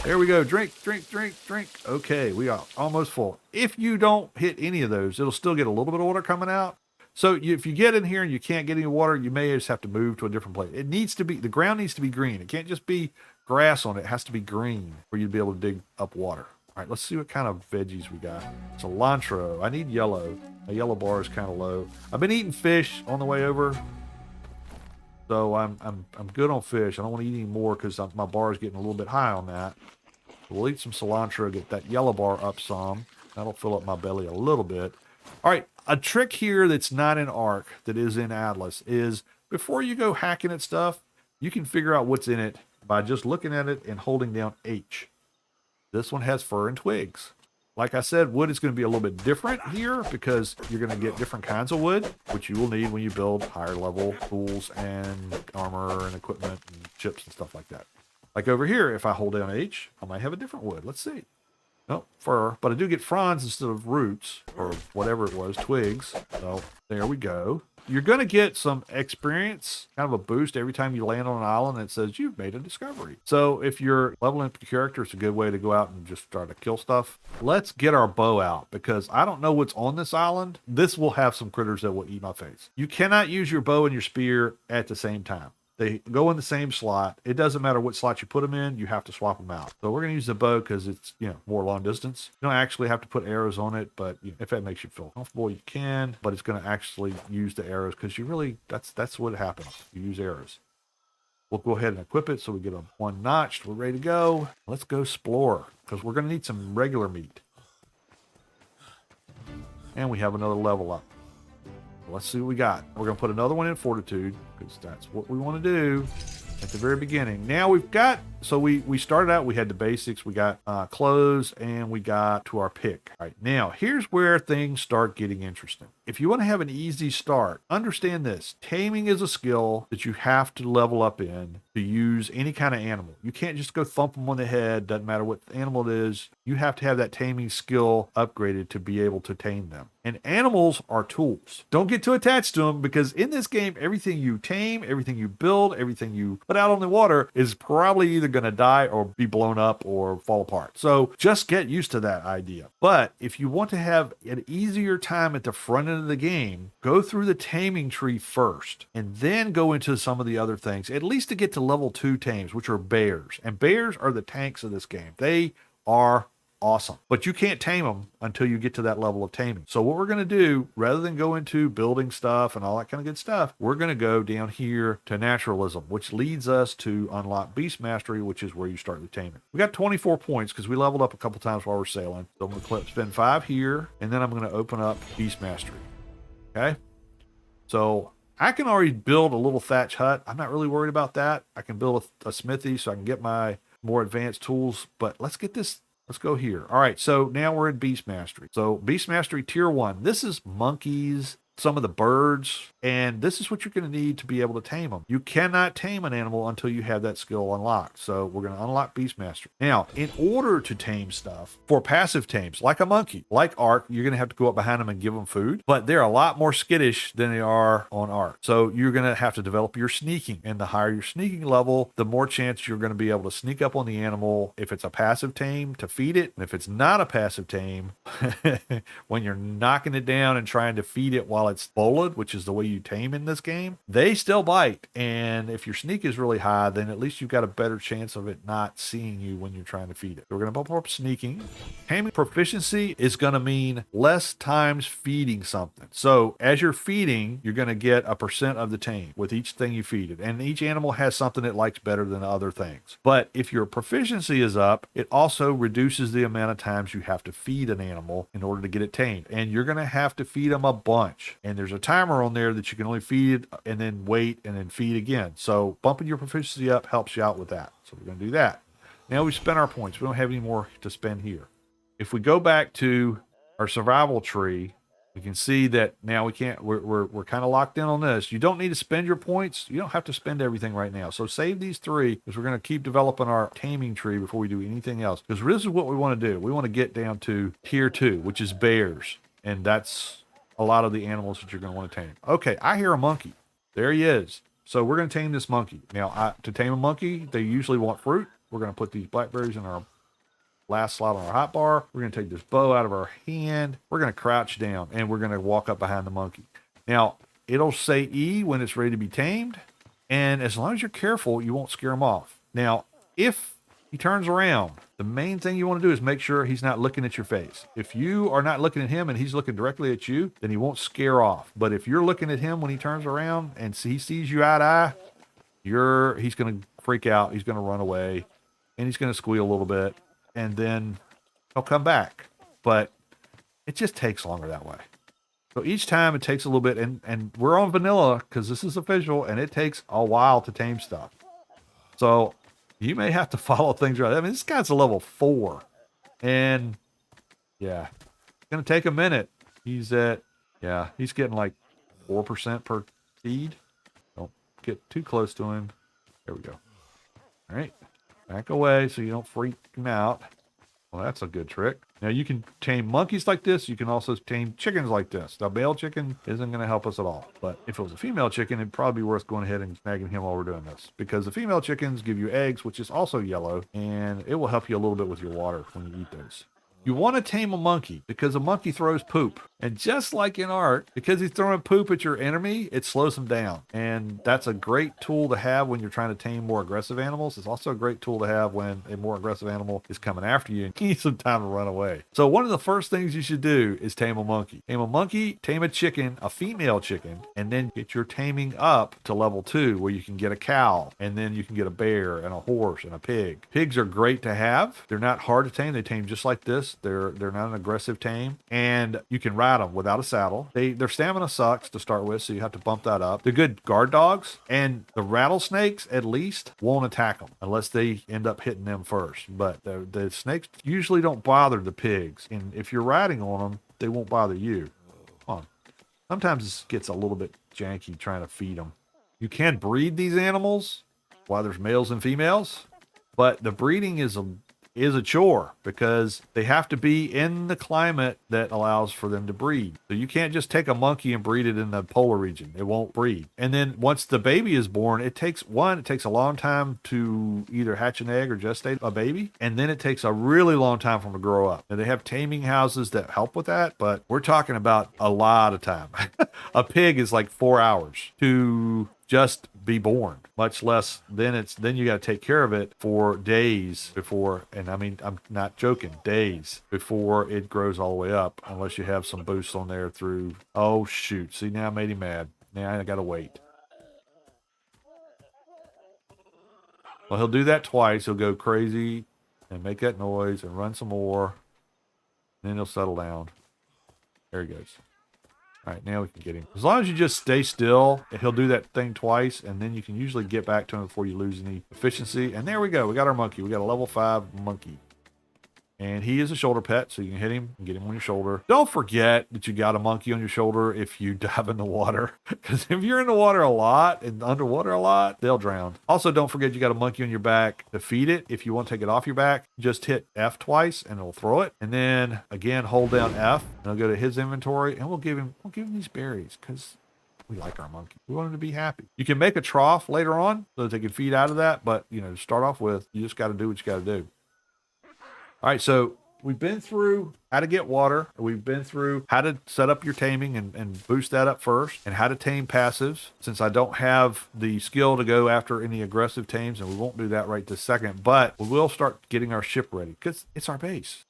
There we go. Drink, drink, drink, drink. Okay, we are almost full. If you don't hit any of those, it'll still get a little bit of water coming out. So if you get in here and you can't get any water, you may just have to move to a different place. It needs to be, the ground needs to be green. It can't just be grass on it. It has to be green for you to be able to dig up water. All right, let's see what kind of veggies we got. Cilantro. I need yellow. A yellow bar is kind of low. I've been eating fish on the way over. So I'm good on fish. I don't want to eat any more because my bar is getting a little bit high on that. So we'll eat some cilantro, get that yellow bar up some. That'll fill up my belly a little bit. All right, a trick here that's not in Ark, that is in Atlas, is before you go hacking at stuff, you can figure out what's in it by just looking at it and holding down H. This one has fur and twigs. Like I said, wood is going to be a little bit different here because you're going to get different kinds of wood, which you will need when you build higher level tools and armor and equipment and chips and stuff like that. Like over here, if I hold down H, I might have a different wood. Let's see. No, fur, but I do get fronds instead of roots or whatever it was, twigs. So there we go. You're going to get some experience, kind of a boost every time you land on an island that says you've made a discovery. So if you're leveling up your character, it's a good way to go out and just start to kill stuff. Let's get our bow out because I don't know what's on this island. This will have some critters that will eat my face. You cannot use your bow and your spear at the same time. They go in the same slot. It doesn't matter what slot you put them in. You have to swap them out. So we're going to use the bow because it's, more long distance. You don't actually have to put arrows on it, but if that makes you feel comfortable, you can. But it's going to actually use the arrows because you really, that's what happens. You use arrows. We'll go ahead and equip it so we get them one notched. We're ready to go. Let's go explore because we're going to need some regular meat. And we have another level up. Let's see what we got. We're going to put another one in fortitude because that's what we want to do at the very beginning. Now we've got, so we started out, we had the basics, we got clothes, and we got to our pick. All right, now here's where things start getting interesting. If you want to have an easy start, understand this. Taming is a skill that you have to level up in to use any kind of animal. You can't just go thump them on the head, doesn't matter what animal it is. You have to have that taming skill upgraded to be able to tame them. And animals are tools. Don't get too attached to them because in this game, everything you tame, everything you build, everything you put out on the water is probably either going to die or be blown up or fall apart. So just get used to that idea. But if you want to have an easier time at the front end of the game, go through the taming tree first and then go into some of the other things, at least to get to level 2 tames, which are bears. And bears are the tanks of this game. They are awesome, but you can't tame them until you get to that level of taming. So what we're going to do, rather than go into building stuff and all that kind of good stuff, we're going to go down here to naturalism, which leads us to unlock beast mastery, which is where you start the taming. We got 24 points because we leveled up a couple times while we're sailing. So I'm going to spend 5 here, and then I'm going to open up beast mastery. Okay, so I can already build a little thatch hut. I'm not really worried about that. I can build a smithy so I can get my more advanced tools, but let's get this. Let's go here. All right, so now we're in Beast Mastery. So Beast Mastery Tier 1. This is monkeys, some of the birds, and this is what you're going to need to be able to tame them. You cannot tame an animal until you have that skill unlocked. So we're going to unlock Beast Mastery. Now, in order to tame stuff, for passive tames, like a monkey, like Ark, you're going to have to go up behind them and give them food, but they're a lot more skittish than they are on Ark. So you're going to have to develop your sneaking, and the higher your sneaking level, the more chance you're going to be able to sneak up on the animal if it's a passive tame to feed it, and if it's not a passive tame, when you're knocking it down and trying to feed it while it's bolted, which is the way you tame in this game, they still bite. And if your sneak is really high, then at least you've got a better chance of it not seeing you when you're trying to feed it. So we're going to bump up sneaking. Taming proficiency is going to mean less times feeding something. So as you're feeding, you're going to get a % of the tame with each thing you feed it. And each animal has something it likes better than other things. But if your proficiency is up, it also reduces the amount of times you have to feed an animal in order to get it tamed. And you're going to have to feed them a bunch. And there's a timer on there that you can only feed and then wait and then feed again. So bumping your proficiency up helps you out with that. So we're going to do that. Now we spent our points. We don't have any more to spend here. If we go back to our survival tree, we can see that now we can't, we're kind of locked in on this. You don't need to spend your points. You don't have to spend everything right now. So save these 3 because we're going to keep developing our taming tree before we do anything else. Because this is what we want to do. We want to get down to tier 2, which is bears. And that's a lot of the animals that you're going to want to tame. Okay, I hear a monkey. There he is. So we're going to tame this monkey. Now, to tame a monkey, they usually want fruit. We're going to put these blackberries in our last slot on our hot bar. We're going to take this bow out of our hand. We're going to crouch down, and we're going to walk up behind the monkey. Now, it'll say E when it's ready to be tamed, and as long as you're careful, you won't scare him off. Now, if he turns around, the main thing you want to do is make sure he's not looking at your face. If you are not looking at him and he's looking directly at you, then he won't scare off. But if you're looking at him when he turns around and he sees you eye to eye, he's going to freak out. He's going to run away, and he's going to squeal a little bit, and then he'll come back. But it just takes longer that way. So each time it takes a little bit, and we're on vanilla because this is official, and it takes a while to tame stuff. So you may have to follow things right. I mean, this guy's a level 4, and yeah, it's going to take a minute. He's getting like 4% per feed. Don't get too close to him. There we go. All right, back away so you don't freak him out. Well, that's a good trick. Now, you can tame monkeys like this. You can also tame chickens like this. The male chicken isn't going to help us at all. But if it was a female chicken, it'd probably be worth going ahead and snagging him while we're doing this. Because the female chickens give you eggs, which is also yellow. And it will help you a little bit with your water when you eat those. You want to tame a monkey because a monkey throws poop. And just like in art, because he's throwing poop at your enemy, it slows him down. And that's a great tool to have when you're trying to tame more aggressive animals. It's also a great tool to have when a more aggressive animal is coming after you and you need some time to run away. So one of the first things you should do is tame a monkey. Tame a monkey, tame a chicken, a female chicken, and then get your taming up to level 2 where you can get a cow, and then you can get a bear and a horse and a pig. Pigs are great to have. They're not hard to tame. They tame just like this. They're not an aggressive tame, and you can ride them without a saddle. Their stamina sucks to start with, so you have to bump that up. They're good guard dogs, and the rattlesnakes at least won't attack them unless they end up hitting them first. But the snakes usually don't bother the pigs, and if you're riding on them, they won't bother you. Come on. Sometimes this gets a little bit janky trying to feed them. You can breed these animals while there's males and females, but the breeding is a chore because they have to be in the climate that allows for them to breed. So you can't just take a monkey and breed it in the polar region. It won't breed. And then once the baby is born, it takes a long time to either hatch an egg or gestate a baby. And then it takes a really long time for them to grow up. And they have taming houses that help with that, but we're talking about a lot of time. A pig is like 4 hours to just be born, much less then you got to take care of it for days before, and I mean, I'm not joking, days before it grows all the way up, unless you have some boosts on there through, oh shoot, see, now I made him mad. Now I gotta wait. Well, he'll do that twice. He'll go crazy and make that noise and run some more, and then he'll settle down. There he goes. All right, now we can get him. As long as you just stay still, he'll do that thing twice, and then you can usually get back to him before you lose any efficiency. And there we go. We got our monkey. We got a level 5 monkey. And he is a shoulder pet, so you can hit him and get him on your shoulder. Don't forget that you got a monkey on your shoulder if you dive in the water. Because if you're in the water a lot and underwater a lot, they'll drown. Also, don't forget you got a monkey on your back to feed it. If you want to take it off your back, just hit F twice and it'll throw it. And then again, hold down F and it'll go to his inventory and we'll give him these berries because we like our monkey. We want him to be happy. You can make a trough later on so that they can feed out of that. But, to start off with, you just got to do what you got to do. All right, so we've been through how to get water. We've been through how to set up your taming and boost that up first, and how to tame passives. Since I don't have the skill to go after any aggressive tames, and we won't do that right this second, but we will start getting our ship ready because it's our base.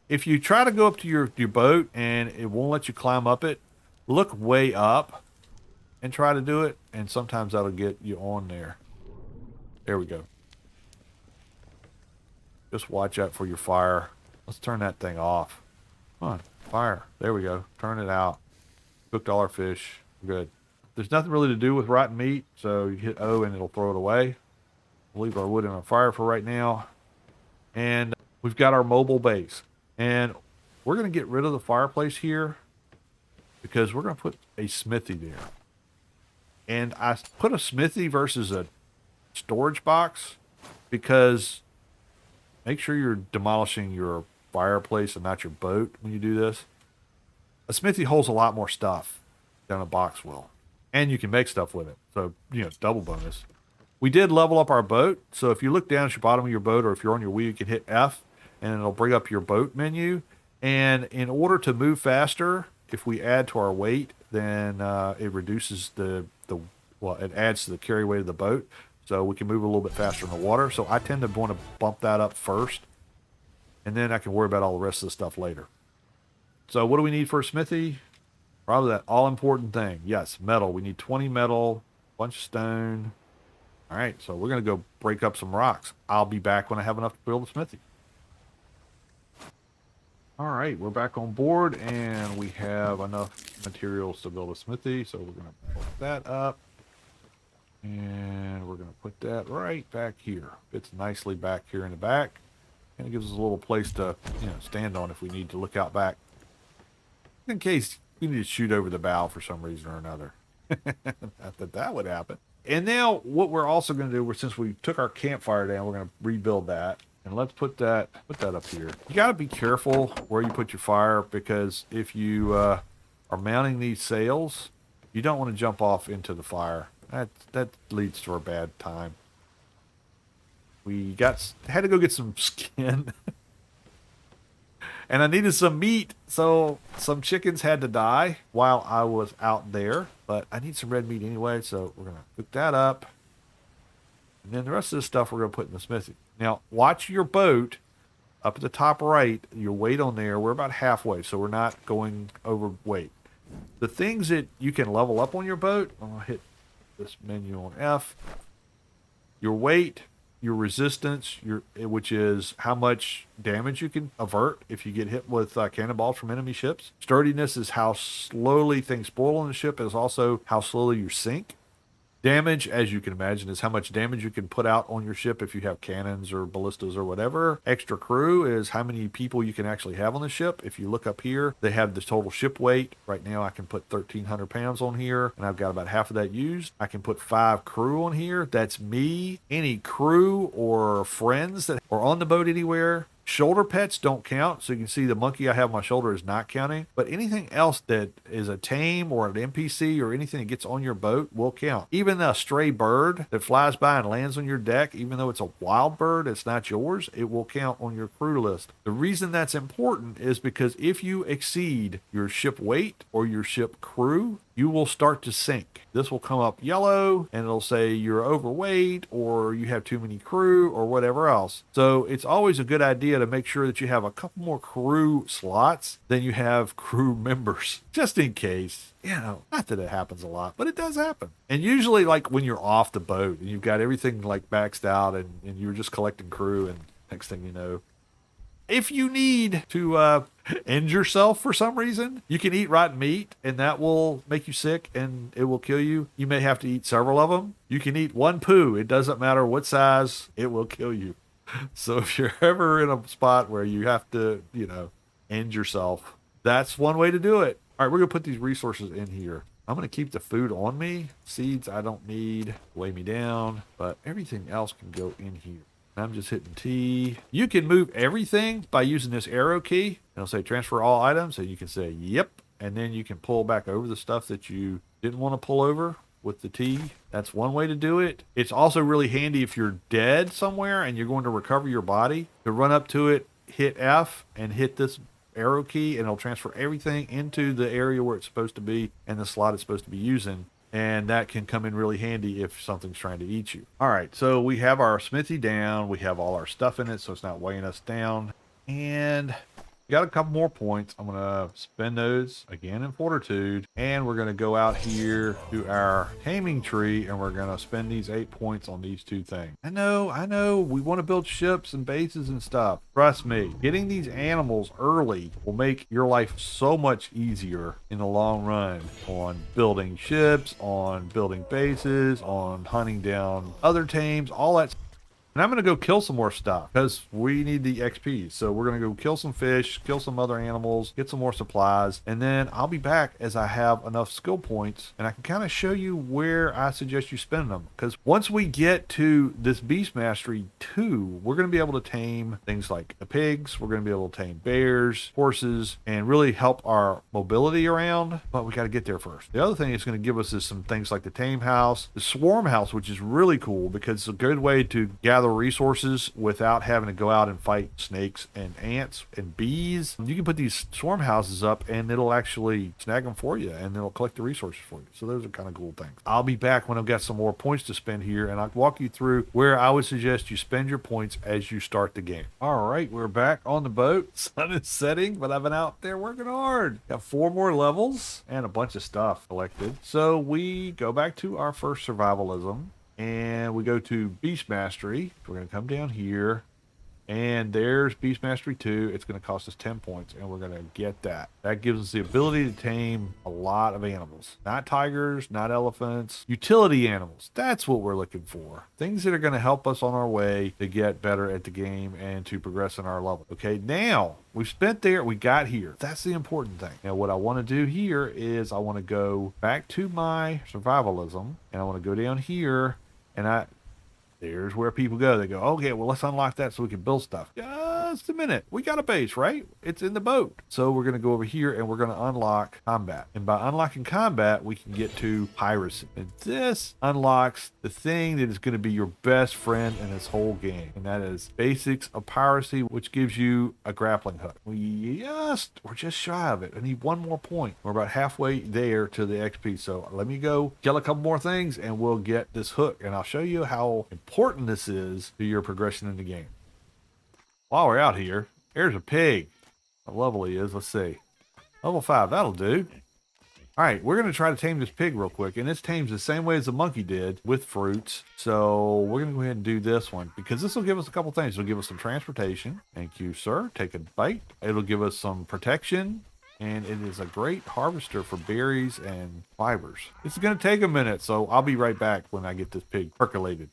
If you try to go up to your boat and it won't let you climb up it, look way up and try to do it, and sometimes that'll get you on there. There we go. Just watch out for your fire. Let's turn that thing off. Come on, fire. There we go. Turn it out. Cooked all our fish. Good. There's nothing really to do with rotten meat, so you hit O and it'll throw it away. We'll leave our wood in our fire for right now. And we've got our mobile base. And we're going to get rid of the fireplace here because we're going to put a smithy there. And I put a smithy versus a storage box because make sure you're demolishing your fireplace and not your boat when you do this. A smithy holds a lot more stuff than a box will. and you can make stuff with it. So, you know, double bonus. We did level up our boat. So if you look down at your bottom of your boat, or if you're on your wheel, you can hit F and it'll bring up your boat menu. And in order to move faster, if we add to our weight, then it reduces well, it adds to the carry weight of the boat. So we can move a little bit faster in the water. So I tend to want to bump that up first. And then I can worry about all the rest of the stuff later. So what do we need for a smithy? Probably that all-important thing. Yes, metal. We need 20 metal, a bunch of stone. All right, so we're going to go break up some rocks. I'll be back when I have enough to build a smithy. All right, we're back on board, and we have enough materials to build a smithy. So we're going to pull that up. And we're going to put that right back here. Fits nicely back here in the back. And it gives us a little place to, you know, stand on if we need to look out back. In case we need to shoot over the bow for some reason or another. Not that that would happen. And now what we're also going to do, since we took our campfire down, we're going to rebuild that. And let's put that up here. You got to be careful where you put your fire, because if you are mounting these sails, you don't want to jump off into the fire. That leads to a bad time. We had to go get some skin. And I needed some meat, so some chickens had to die while I was out there. But I need some red meat anyway, so we're going to cook that up. And then the rest of this stuff we're going to put in the smithy. Now, watch your boat up at the top right, your weight on there. We're about halfway, so we're not going overweight. The things that you can level up on your boat, I'm going to hit this menu on F. Your weight, your resistance, which is how much damage you can avert if you get hit with cannonballs from enemy ships. Sturdiness is how slowly things spoil on the ship. Is also how slowly you sink. Damage, as you can imagine, is how much damage you can put out on your ship if you have cannons or ballistas or whatever. Extra crew is how many people you can actually have on the ship. If you look up here, they have the total ship weight. Right now I can put 1,300 pounds on here, and I've got about half of that used. I can put 5 crew on here. That's me, any crew or friends that are on the boat anywhere. Shoulder pets don't count, so you can see the monkey I have on my shoulder is not counting. But anything else that is a tame or an NPC or anything that gets on your boat will count. Even a stray bird that flies by and lands on your deck, even though it's a wild bird, it's not yours, it will count on your crew list. The reason that's important is because if you exceed your ship weight or your ship crew, you will start to sink. This will come up yellow and it'll say you're overweight or you have too many crew or whatever else. So it's always a good idea to make sure that you have a couple more crew slots than you have crew members, just in case. You know, not that it happens a lot, but it does happen. And usually, like when you're off the boat and you've got everything like maxed out and you're just collecting crew, and next thing you know, if you need to end yourself for some reason, you can eat rotten meat and that will make you sick and it will kill you. You may have to eat several of them. You can eat one poo. It doesn't matter what size, it will kill you. So if you're ever in a spot where you have to, you know, end yourself, that's one way to do it. All right, we're going to put these resources in here. I'm going to keep the food on me. Seeds I don't need. Weigh me down. But everything else can go in here. I'm just hitting T. You can move everything by using this arrow key. It'll say transfer all items, and you can say yep, and then you can pull back over the stuff that you didn't want to pull over with the T. That's one way to do it. It's also really handy if you're dead somewhere and you're going to recover your body, to run up to it, hit F, and hit this arrow key, and it'll transfer everything into the area where it's supposed to be and the slot it's supposed to be using. And that can come in really handy if something's trying to eat you. All right, so we have our smithy down. We have all our stuff in it, so it's not weighing us down. And we got a couple more points. I'm going to spend those again in fortitude. And we're going to go out here to our taming tree, and we're going to spend these 8 points on these 2 things. I know. We want to build ships and bases and stuff. Trust me, getting these animals early will make your life so much easier in the long run on building ships, on building bases, on hunting down other tames, all that. And I'm going to go kill some more stuff because we need the XP. So we're going to go kill some fish, kill some other animals, get some more supplies, and then I'll be back as I have enough skill points and I can kind of show you where I suggest you spend them. Because once we get to this Beast Mastery 2, we're going to be able to tame things like the pigs, we're going to be able to tame bears, horses, and really help our mobility around, but we got to get there first. The other thing it's going to give us is some things like the tame house, the swarm house, which is really cool because it's a good way to gather resources without having to go out and fight snakes and ants and bees. You can put these swarm houses up and it'll actually snag them for you and it'll collect the resources for you. So those are kind of cool things. I'll be back when I've got some more points to spend here and I'll walk you through where I would suggest you spend your points as you start the game. All right, we're back on the boat. Sun is setting, but I've been out there working hard. Got 4 more levels and a bunch of stuff collected. So we go back to our first survivalism and we go to Beast Mastery. We're going to come down here and there's Beast Mastery 2. It's going to cost us 10 points and we're going to get that. That gives us the ability to tame a lot of animals. Not tigers, not elephants, utility animals. That's what we're looking for. Things that are going to help us on our way to get better at the game and to progress in our level. Okay, now we've spent there, we got here. That's the important thing. Now what I want to do here is I want to go back to my survivalism and I want to go down here and there's where people go. They go, okay, well, let's unlock that so we can build stuff. Just a minute. We got a base, right? It's in the boat. So we're going to go over here and we're going to unlock combat. And by unlocking combat, we can get to piracy. And this unlocks the thing that is going to be your best friend in this whole game. And that is basics of piracy, which gives you a grappling hook. We're just shy of it. I need 1 more point. We're about halfway there to the XP. So let me go kill a couple more things and we'll get this hook. And I'll show you how important this is to your progression in the game. While we're out here, here's a pig. What level he is, let's see. Level 5, that'll do. All right, we're going to try to tame this pig real quick. And it's tamed the same way as the monkey did with fruits. So we're going to go ahead and do this one because this will give us a couple things. It'll give us some transportation. Thank you, sir. Take a bite. It'll give us some protection. And it is a great harvester for berries and fibers. This is going to take a minute, so I'll be right back when I get this pig percolated.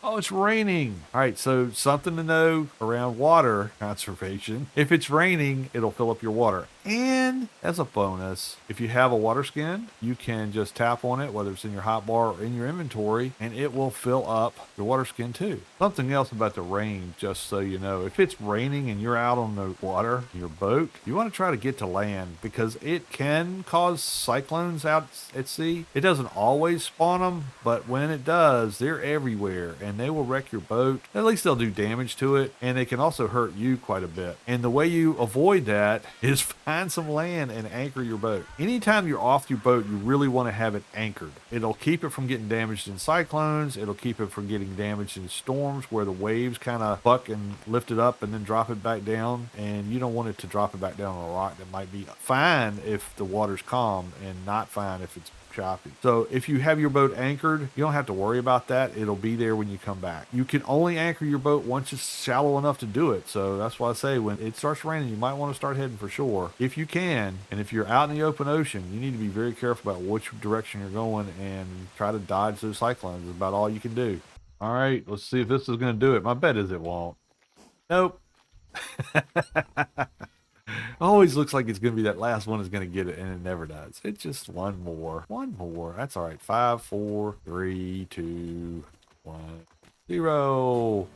Oh, it's raining. All right, so something to know around water conservation. If it's raining, it'll fill up your water. And as a bonus, if you have a water skin, you can just tap on it, whether it's in your hotbar or in your inventory, and it will fill up your water skin too. Something else about the rain, just so you know, if it's raining and you're out on the water, your boat, you want to try to get to land because it can cause cyclones out at sea. It doesn't always spawn them, but when it does, they're everywhere and they will wreck your boat. At least they'll do damage to it, and they can also hurt you quite a bit. And the way you avoid that is find some land and anchor your boat. Anytime you're off your boat, you really want to have it anchored. It'll keep it from getting damaged in cyclones. It'll keep it from getting damaged in storms where the waves kind of buck and lift it up and then drop it back down. And you don't want it to drop it back down on a rock that might be fine if the water's calm and not fine if it's choppy. So if you have your boat anchored, you don't have to worry about that. It'll be there when you come back. You can only anchor your boat once it's shallow enough to do it. So that's why I say when it starts raining, you might want to start heading for shore if you can. And if you're out in the open ocean, you need to be very careful about which direction you're going and try to dodge those cyclones. Is about all you can do. All right, let's see if this is going to do it. My bet is it won't. Nope. Always looks like it's going to be that last one is going to get it, and it never does. It's just one more. That's all right. 5, 4, 3, 2, 1, 0.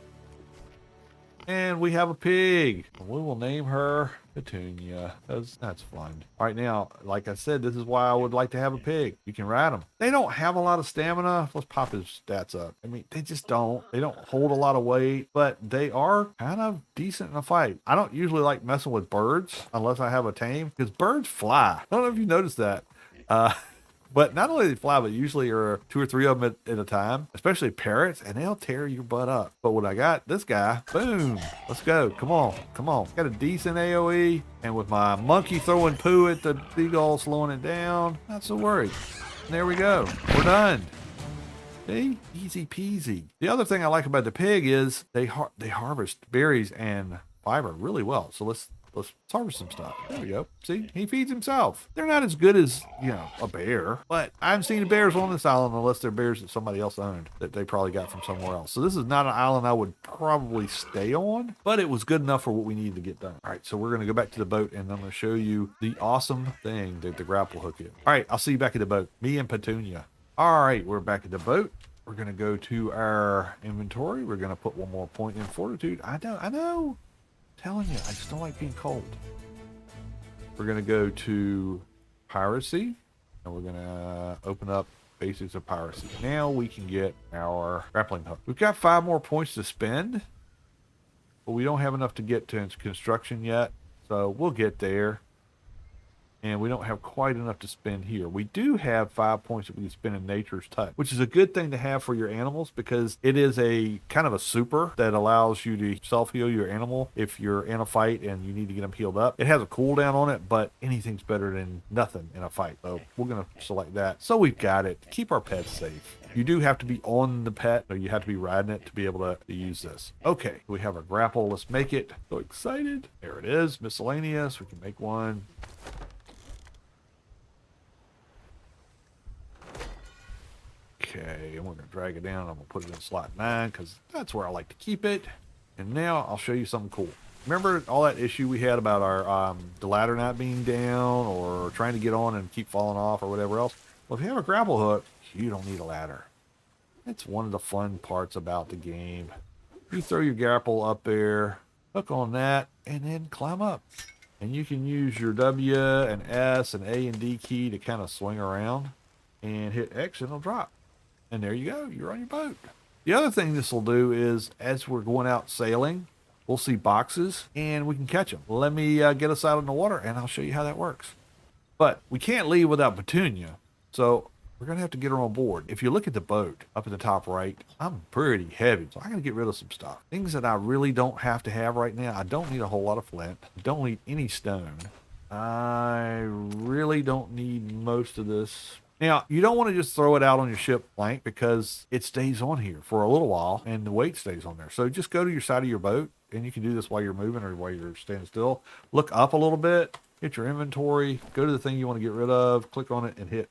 And we have a pig. We will name her Petunia. That's fun. All right, now, like I said, this is why I would like to have a pig. You can ride them. They don't have a lot of stamina. Let's pop his stats up. I mean, they just don't. They don't hold a lot of weight, but they are kind of decent in a fight. I don't usually like messing with birds unless I have a tame because birds fly. I don't know if you noticed that. But not only do they fly, but usually are 2 or 3 of them at a time, especially parrots, and they'll tear your butt up. But when I got this guy, boom, let's go. Come on. Got a decent AoE, and with my monkey throwing poo at the seagull, slowing it down, not so worried. And there we go. We're done. See? Easy peasy. The other thing I like about the pig is they harvest berries and fiber really well. So let's Let's harvest some stuff. There we go. See, he feeds himself. They're not as good as, a bear, but I haven't seen bears on this island unless they're bears that somebody else owned that they probably got from somewhere else. So this is not an island I would probably stay on, but it was good enough for what we needed to get done. All right, so we're going to go back to the boat and I'm going to show you the awesome thing that the grapple hook is. All right, I'll see you back at the boat. Me and Petunia. All right, we're back at the boat. We're going to go to our inventory. We're going to put one more point in fortitude. I know. Telling you, I just don't like being cold. We're going to go to piracy and we're going to open up basics of piracy. Now we can get our grappling hook. We've got 5 more points to spend, but we don't have enough to get to construction yet, so we'll get there. And we don't have quite enough to spend here. We do have 5 points that we can spend in Nature's Touch, which is a good thing to have for your animals because it is a kind of a super that allows you to self-heal your animal if you're in a fight and you need to get them healed up. It has a cooldown on it, but anything's better than nothing in a fight. So we're going to select that. So we've got it. Keep our pets safe. You do have to be on the pet, or you have to be riding it to be able to use this. Okay, we have our grapple. Let's make it. So excited. There it is. Miscellaneous. We can make one. Okay, and we're going to drag it down. I'm going to put it in slot 9 because that's where I like to keep it. And now I'll show you something cool. Remember all that issue we had about our the ladder not being down or trying to get on and keep falling off or whatever else? Well, if you have a grapple hook, you don't need a ladder. That's one of the fun parts about the game. You throw your grapple up there, hook on that, and then climb up. And you can use your W and S and A and D key to kind of swing around and hit X and it'll drop. And there you go, you're on your boat. The other thing this will do is, as we're going out sailing, we'll see boxes and we can catch them. Let me get us out in the water and I'll show you how that works. But we can't leave without Petunia, so we're going to have to get her on board. If you look at the boat up at the top right, I'm pretty heavy, so I got to get rid of some stuff. Things that I really don't have to have right now. I don't need a whole lot of flint. I don't need any stone. I really don't need most of this. Now, you don't want to just throw it out on your ship blank because it stays on here for a little while and the weight stays on there. So just go to your side of your boat, and you can do this while you're moving or while you're standing still. Look up a little bit, hit your inventory, go to the thing you want to get rid of, click on it and hit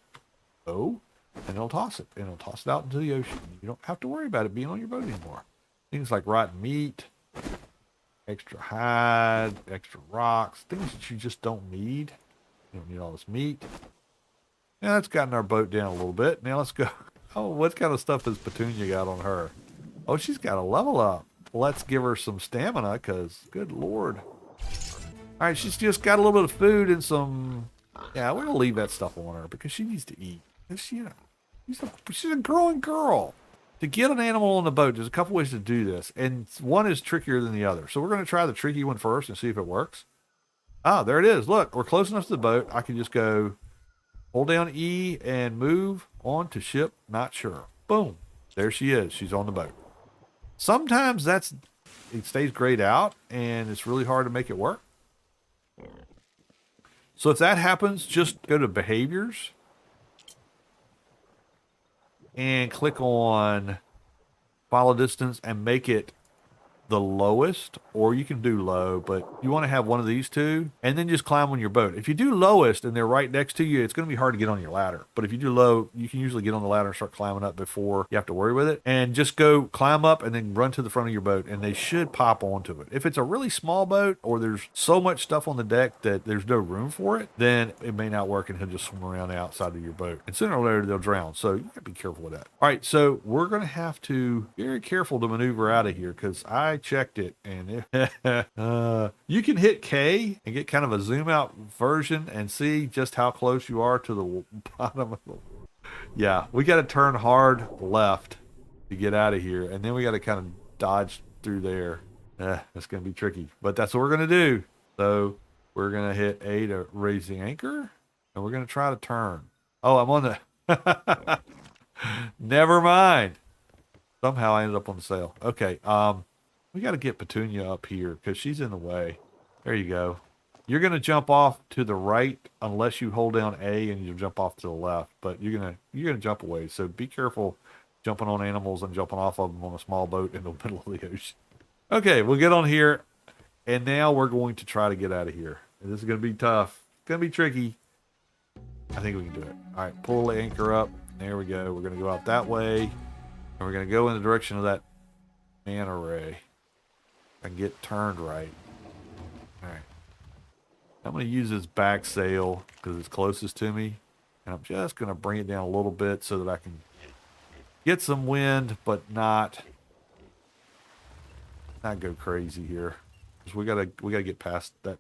O, and it'll toss it. And it'll toss it out into the ocean. You don't have to worry about it being on your boat anymore. Things like rotten meat, extra hide, extra rocks, things that you just don't need. You don't need all this meat. Now that's gotten our boat down a little bit. Now let's go. Oh, what kind of stuff has Petunia got on her? Oh, she's got a level up. Let's give her some stamina because, good Lord. All right, she's just got a little bit of food and some... Yeah, we're going to leave that stuff on her because she needs to eat. She's a growing girl. To get an animal on the boat, there's a couple ways to do this. And one is trickier than the other. So we're going to try the tricky one first and see if it works. Ah, there it is. Look, we're close enough to the boat. I can just go... Hold down E and move on to ship, not sure. Boom. There she is. She's on the boat. Sometimes it stays grayed out and it's really hard to make it work. So if that happens, just go to behaviors and click on follow distance and make it the lowest, or you can do low, but you want to have one of these two and then just climb on your boat. If you do lowest and they're right next to you, it's going to be hard to get on your ladder. But if you do low, you can usually get on the ladder and start climbing up before you have to worry with it. And just go climb up and then run to the front of your boat and they should pop onto it. If it's a really small boat or there's so much stuff on the deck that there's no room for it, then it may not work and he'll just swim around the outside of your boat. And sooner or later they'll drown. So you gotta be careful with that. All right, so we're going to have to be very careful to maneuver out of here because I checked it and you can hit K and get kind of a zoom out version and see just how close you are to the bottom of the... Yeah, we got to turn hard left to get out of here, and then we got to kind of dodge through there. That's going to be tricky, but that's what we're going to do. So we're going to hit A to raise the anchor, and we're going to try to turn. Oh, I'm on the... Never mind. Somehow I ended up on the sail. Okay, we got to get Petunia up here because she's in the way. There you go. You're going to jump off to the right unless you hold down A and you jump off to the left. But you're gonna jump away. So be careful jumping on animals and jumping off of them on a small boat in the middle of the ocean. Okay, we'll get on here. And now we're going to try to get out of here. And this is going to be tough. It's going to be tricky. I think we can do it. All right, pull the anchor up. There we go. We're going to go out that way. And we're going to go in the direction of that manta ray. And get turned right. All right. I'm going to use this back sail because it's closest to me. And I'm just going to bring it down a little bit so that I can get some wind, but not go crazy here. Because we gotta get past that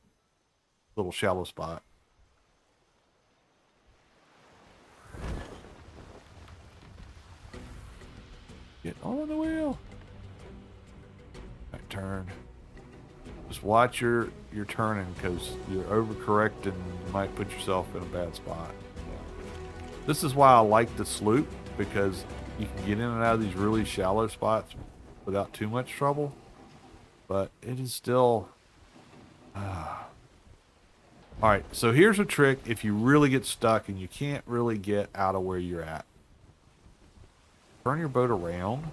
little shallow spot. Get on the wheel. All right, turn. Just watch your turning because you're overcorrecting and you might put yourself in a bad spot. This is why I like the Sloop, because you can get in and out of these really shallow spots without too much trouble. But it is still... Alright, so here's a trick if you really get stuck and you can't really get out of where you're at. Turn your boat around.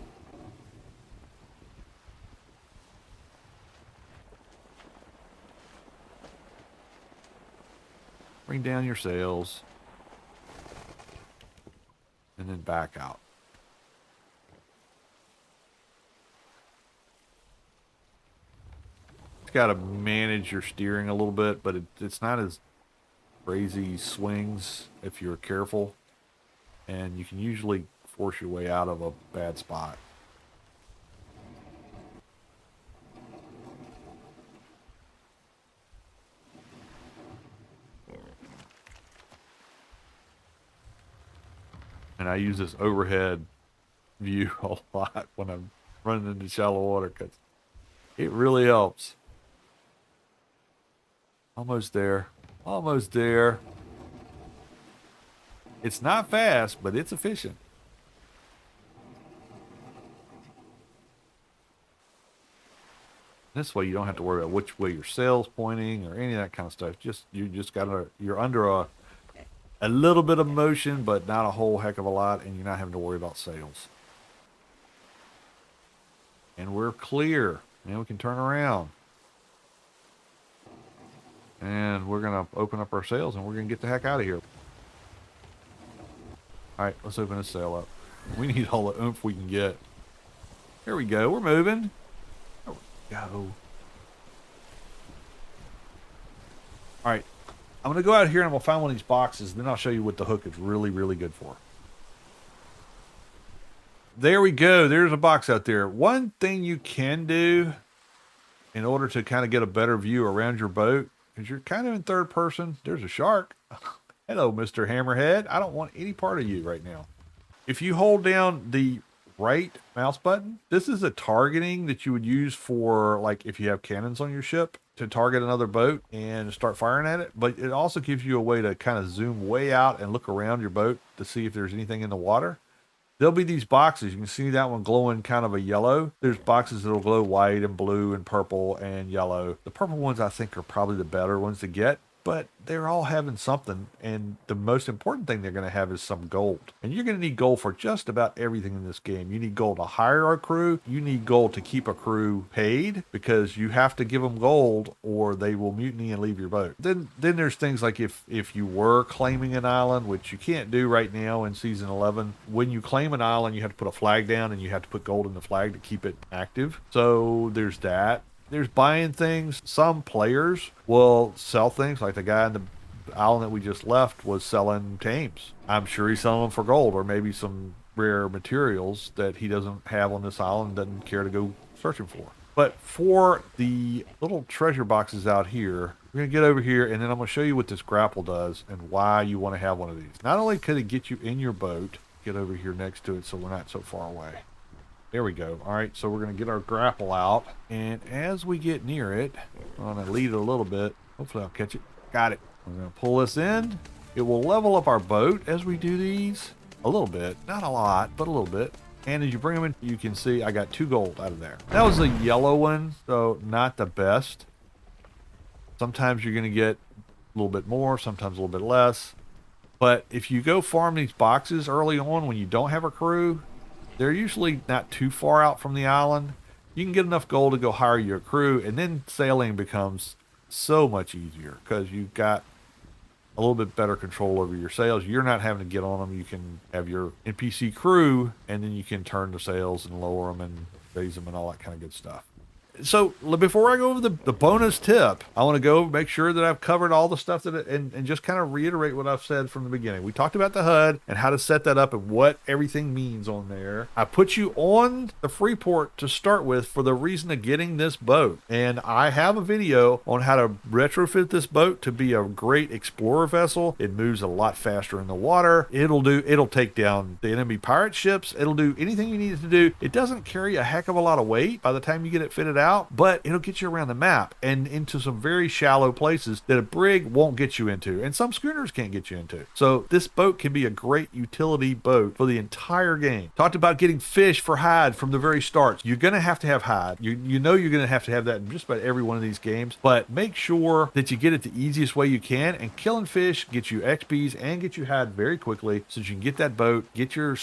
Bring down your sails. And then back out. It's got to manage your steering a little bit, but it's not as crazy swings if you're careful. And you can usually force your way out of a bad spot. And I use this overhead view a lot when I'm running into shallow water because it really helps. Almost there. Almost there. It's not fast, but it's efficient. This way you don't have to worry about which way your sail's pointing or any of that kind of stuff. You're under a little bit of motion, but not a whole heck of a lot, and you're not having to worry about sails. And we're clear. Now we can turn around. And we're going to open up our sails, and we're going to get the heck out of here. All right, let's open this sail up. We need all the oomph we can get. Here we go. We're moving. There we go. All right. I'm going to go out here and we'll find one of these boxes. Then I'll show you what the hook is really, really good for. There we go. There's a box out there. One thing you can do in order to kind of get a better view around your boat, because you're kind of in third person. There's a shark. Hello, Mr. Hammerhead. I don't want any part of you right now. If you hold down the right mouse button, this is a targeting that you would use for, like, if you have cannons on your ship, to target another boat and start firing at it. But it also gives you a way to kind of zoom way out and look around your boat to see if there's anything in the water. There'll be these boxes. You can see that one glowing kind of a yellow. There's boxes that'll glow white and blue and purple and yellow. The purple ones I think are probably the better ones to get, but they're all having something. And the most important thing they're going to have is some gold. And you're going to need gold for just about everything in this game. You need gold to hire a crew. You need gold to keep a crew paid, because you have to give them gold or they will mutiny and leave your boat. Then there's things like if you were claiming an island, which you can't do right now in Season 11. When you claim an island, you have to put a flag down and you have to put gold in the flag to keep it active. So there's that. There's buying things. Some players will sell things, like the guy on the island that we just left was selling tames. I'm sure he's selling them for gold, or maybe some rare materials that he doesn't have on this island, doesn't care to go searching for. But for the little treasure boxes out here, we're going to get over here, and then I'm going to show you what this grapple does and why you want to have one of these. Not only could it get you in your boat, get over here next to it so we're not so far away. There we go. All right, so we're going to get our grapple out, and as we get near it, I'm going to lead it a little bit. Hopefully I'll catch it. Got it. We're going to pull this in. It will level up our boat as we do these a little bit. Not a lot, but a little bit. And as you bring them in, you can see I got 2 gold out of there. That was a yellow one, so not the best. Sometimes you're going to get a little bit more, sometimes a little bit less. But if you go farm these boxes early on when you don't have a crew, they're usually not too far out from the island. you can get enough gold to go hire your crew, and then sailing becomes so much easier because you've got a little bit better control over your sails. You're not having to get on them. You can have your NPC crew, and then you can turn the sails and lower them and raise them and all that kind of good stuff. So before I go over the bonus tip, I want to go make sure that I've covered all the stuff and just kind of reiterate what I've said from the beginning. We talked about the HUD and how to set that up and what everything means on there. I put you on the Freeport to start with for the reason of getting this boat. And I have a video on how to retrofit this boat to be a great explorer vessel. It moves a lot faster in the water. It'll take down the enemy pirate ships. It'll do anything you need it to do. It doesn't carry a heck of a lot of weight by the time you get it fitted out, but it'll get you around the map and into some very shallow places that a brig won't get you into, and some schooners can't get you into. So this boat can be a great utility boat for the entire game. Talked about getting fish for hide from the very start. You're going to have hide. You know you're going to have that in just about every one of these games, but make sure that you get it the easiest way you can, and killing fish gets you XPs and get you hide very quickly so that you can get that boat, get your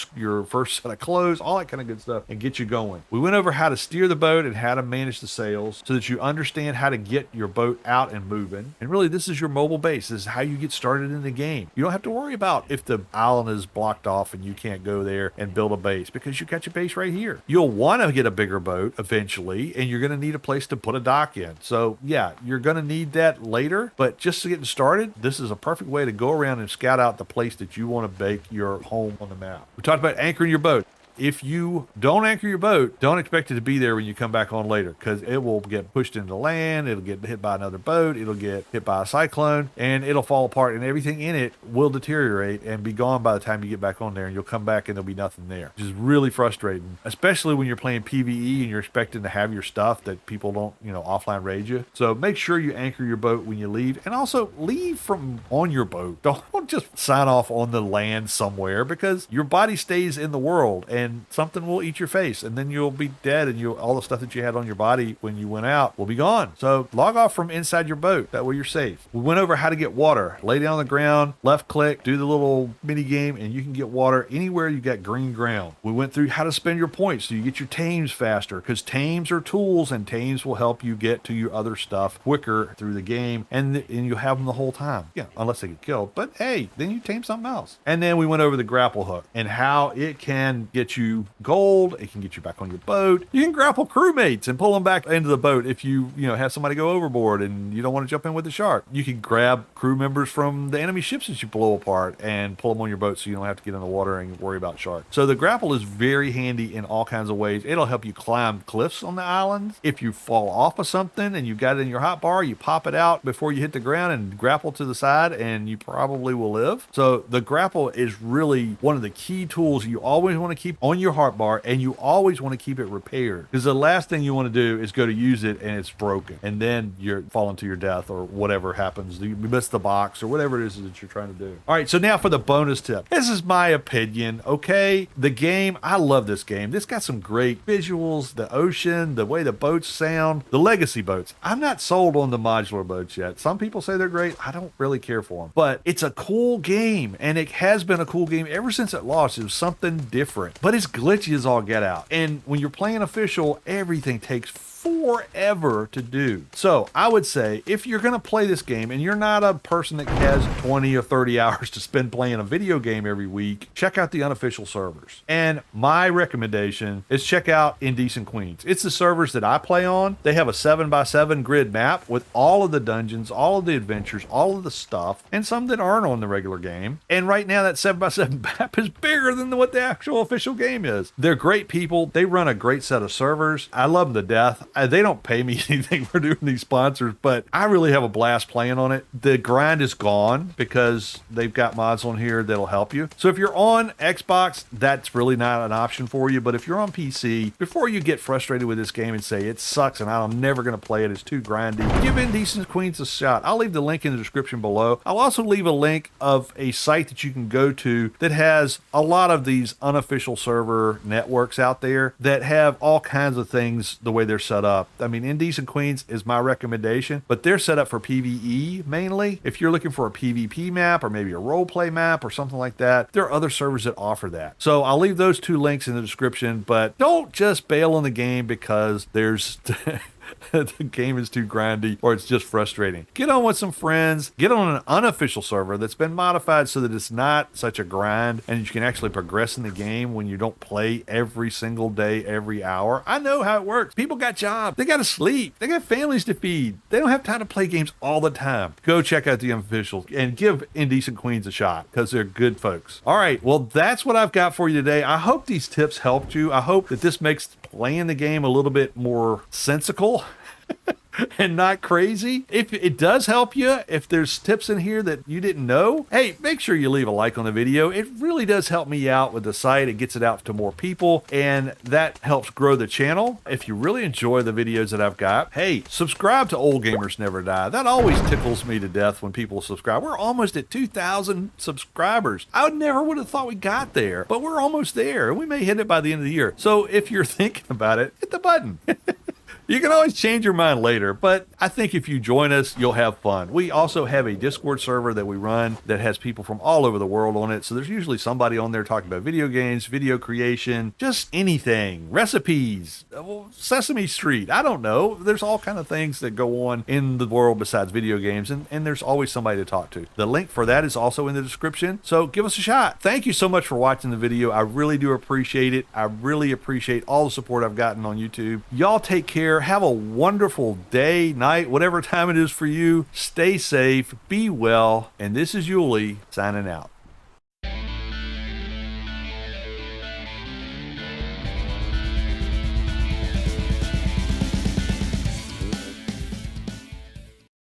first set of clothes, all that kind of good stuff, and get you going. We went over how to steer the boat and how to manage the sails so that you understand how to get your boat out and moving. And really, this is your mobile base. This is how you get started in the game. You don't have to worry about if the island is blocked off and you can't go there and build a base, because you got your base right here. You'll want to get a bigger boat eventually, and you're going to need a place to put a dock in. So yeah, you're going to need that later, but just to get started, this is a perfect way to go around and scout out the place that you want to bake your home on the map. We talked about anchoring your boat. If you don't anchor your boat, don't expect it to be there when you come back on later, because it will get pushed into land, it'll get hit by another boat, it'll get hit by a cyclone, and it'll fall apart, and everything in it will deteriorate and be gone by the time you get back on there, and you'll come back and there'll be nothing there, which is really frustrating, especially when you're playing PvE and you're expecting to have your stuff that people don't, offline raid you. So make sure you anchor your boat when you leave, and also leave from on your boat. Don't just sign off on the land somewhere, because your body stays in the world, and something will eat your face, and then you'll be dead, and all the stuff that you had on your body when you went out will be gone. So log off from inside your boat. That way you're safe. We went over how to get water. Lay down on the ground, left click, do the little mini game, and you can get water anywhere you got green ground. We went through how to spend your points so you get your tames faster, because tames are tools, and tames will help you get to your other stuff quicker through the game, and you'll have them the whole time. Yeah, unless they get killed. But hey, then you tame something else. And then we went over the grapple hook and how it can get you gold. It can get you back on your boat. You can grapple crewmates and pull them back into the boat if you have somebody go overboard and you don't want to jump in with the shark. You can grab crew members from the enemy ships that you blow apart and pull them on your boat so you don't have to get in the water and worry about sharks. So the grapple is very handy in all kinds of ways. It'll help you climb cliffs on the island. If you fall off of something and you've got it in your hotbar, you pop it out before you hit the ground and grapple to the side, and you probably will live. So the grapple is really one of the key tools you always want to keep on your hotbar, and you always want to keep it repaired, because the last thing you want to do is go to use it and it's broken, and then you're falling to your death or whatever happens. You miss the box or whatever it is that you're trying to do. All right, so now for the bonus tip. This is my opinion, okay? The game, I love this game. This got some great visuals, the ocean, the way the boats sound, the legacy boats. I'm not sold on the modular boats yet. Some people say they're great. I don't really care for them, but it's a cool game, and it has been a cool game ever since it launched. It was something different, but it's glitchy as all get out. And when you're playing official, everything takes forever to do. So I would say, if you're going to play this game and you're not a person that has 20 or 30 hours to spend playing a video game every week, check out the unofficial servers. And my recommendation is check out Indecent Queens. It's the servers that I play on. They have a 7x7 grid map with all of the dungeons, all of the adventures, all of the stuff, and some that aren't on the regular game. And right now that 7x7 map is bigger than what the actual official game is. They're great people. They run a great set of servers. I love them to death. They don't pay me anything for doing these sponsors, but I really have a blast playing on it. The grind is gone because they've got mods on here that'll help you. So if you're on Xbox, that's really not an option for you. But if you're on PC, before you get frustrated with this game and say it sucks and I'm never going to play it, it's too grindy, give Indecent Queens a shot. I'll leave the link in the description below. I'll also leave a link of a site that you can go to that has a lot of these unofficial server networks out there that have all kinds of things the way they're set But I mean, Indecent Queens is my recommendation, but they're set up for PvE mainly. If you're looking for a PvP map or maybe a roleplay map or something like that, there are other servers that offer that. So I'll leave those 2 links in the description, but don't just bail on the game because there's the game is too grindy or it's just frustrating. Get on with some friends, get on an unofficial server that's been modified so that it's not such a grind and you can actually progress in the game when you don't play every single day, every hour. I know how it works. People got jobs, they got to sleep, they got families to feed, they don't have time to play games all the time. Go check out the unofficials and give Indecent Queens a shot because they're good folks. All right, well, that's what I've got for you today. I hope these tips helped you. I hope that this makes playing the game a little bit more sensical and not crazy. If it does help you, if there's tips in here that you didn't know, hey, make sure you leave a like on the video. It really does help me out with the site. It gets it out to more people, and that helps grow the channel. If you really enjoy the videos that I've got, hey, subscribe to Old Gamers Never Die. That always tickles me to death when people subscribe. We're almost at 2,000 subscribers. I would have thought we got there, but we're almost there, and we may hit it by the end of the year. So if you're thinking about it, hit the button. You can always change your mind later, but I think if you join us, you'll have fun. We also have a Discord server that we run that has people from all over the world on it. So there's usually somebody on there talking about video games, video creation, just anything, recipes, Sesame Street. I don't know. There's all kind of things that go on in the world besides video games, and there's always somebody to talk to. The link for that is also in the description. So give us a shot. Thank you so much for watching the video. I really do appreciate it. I really appreciate all the support I've gotten on YouTube. Y'all take care. Have a wonderful day, night, whatever time it is for you. Stay safe, be well, and this is Yuli signing out.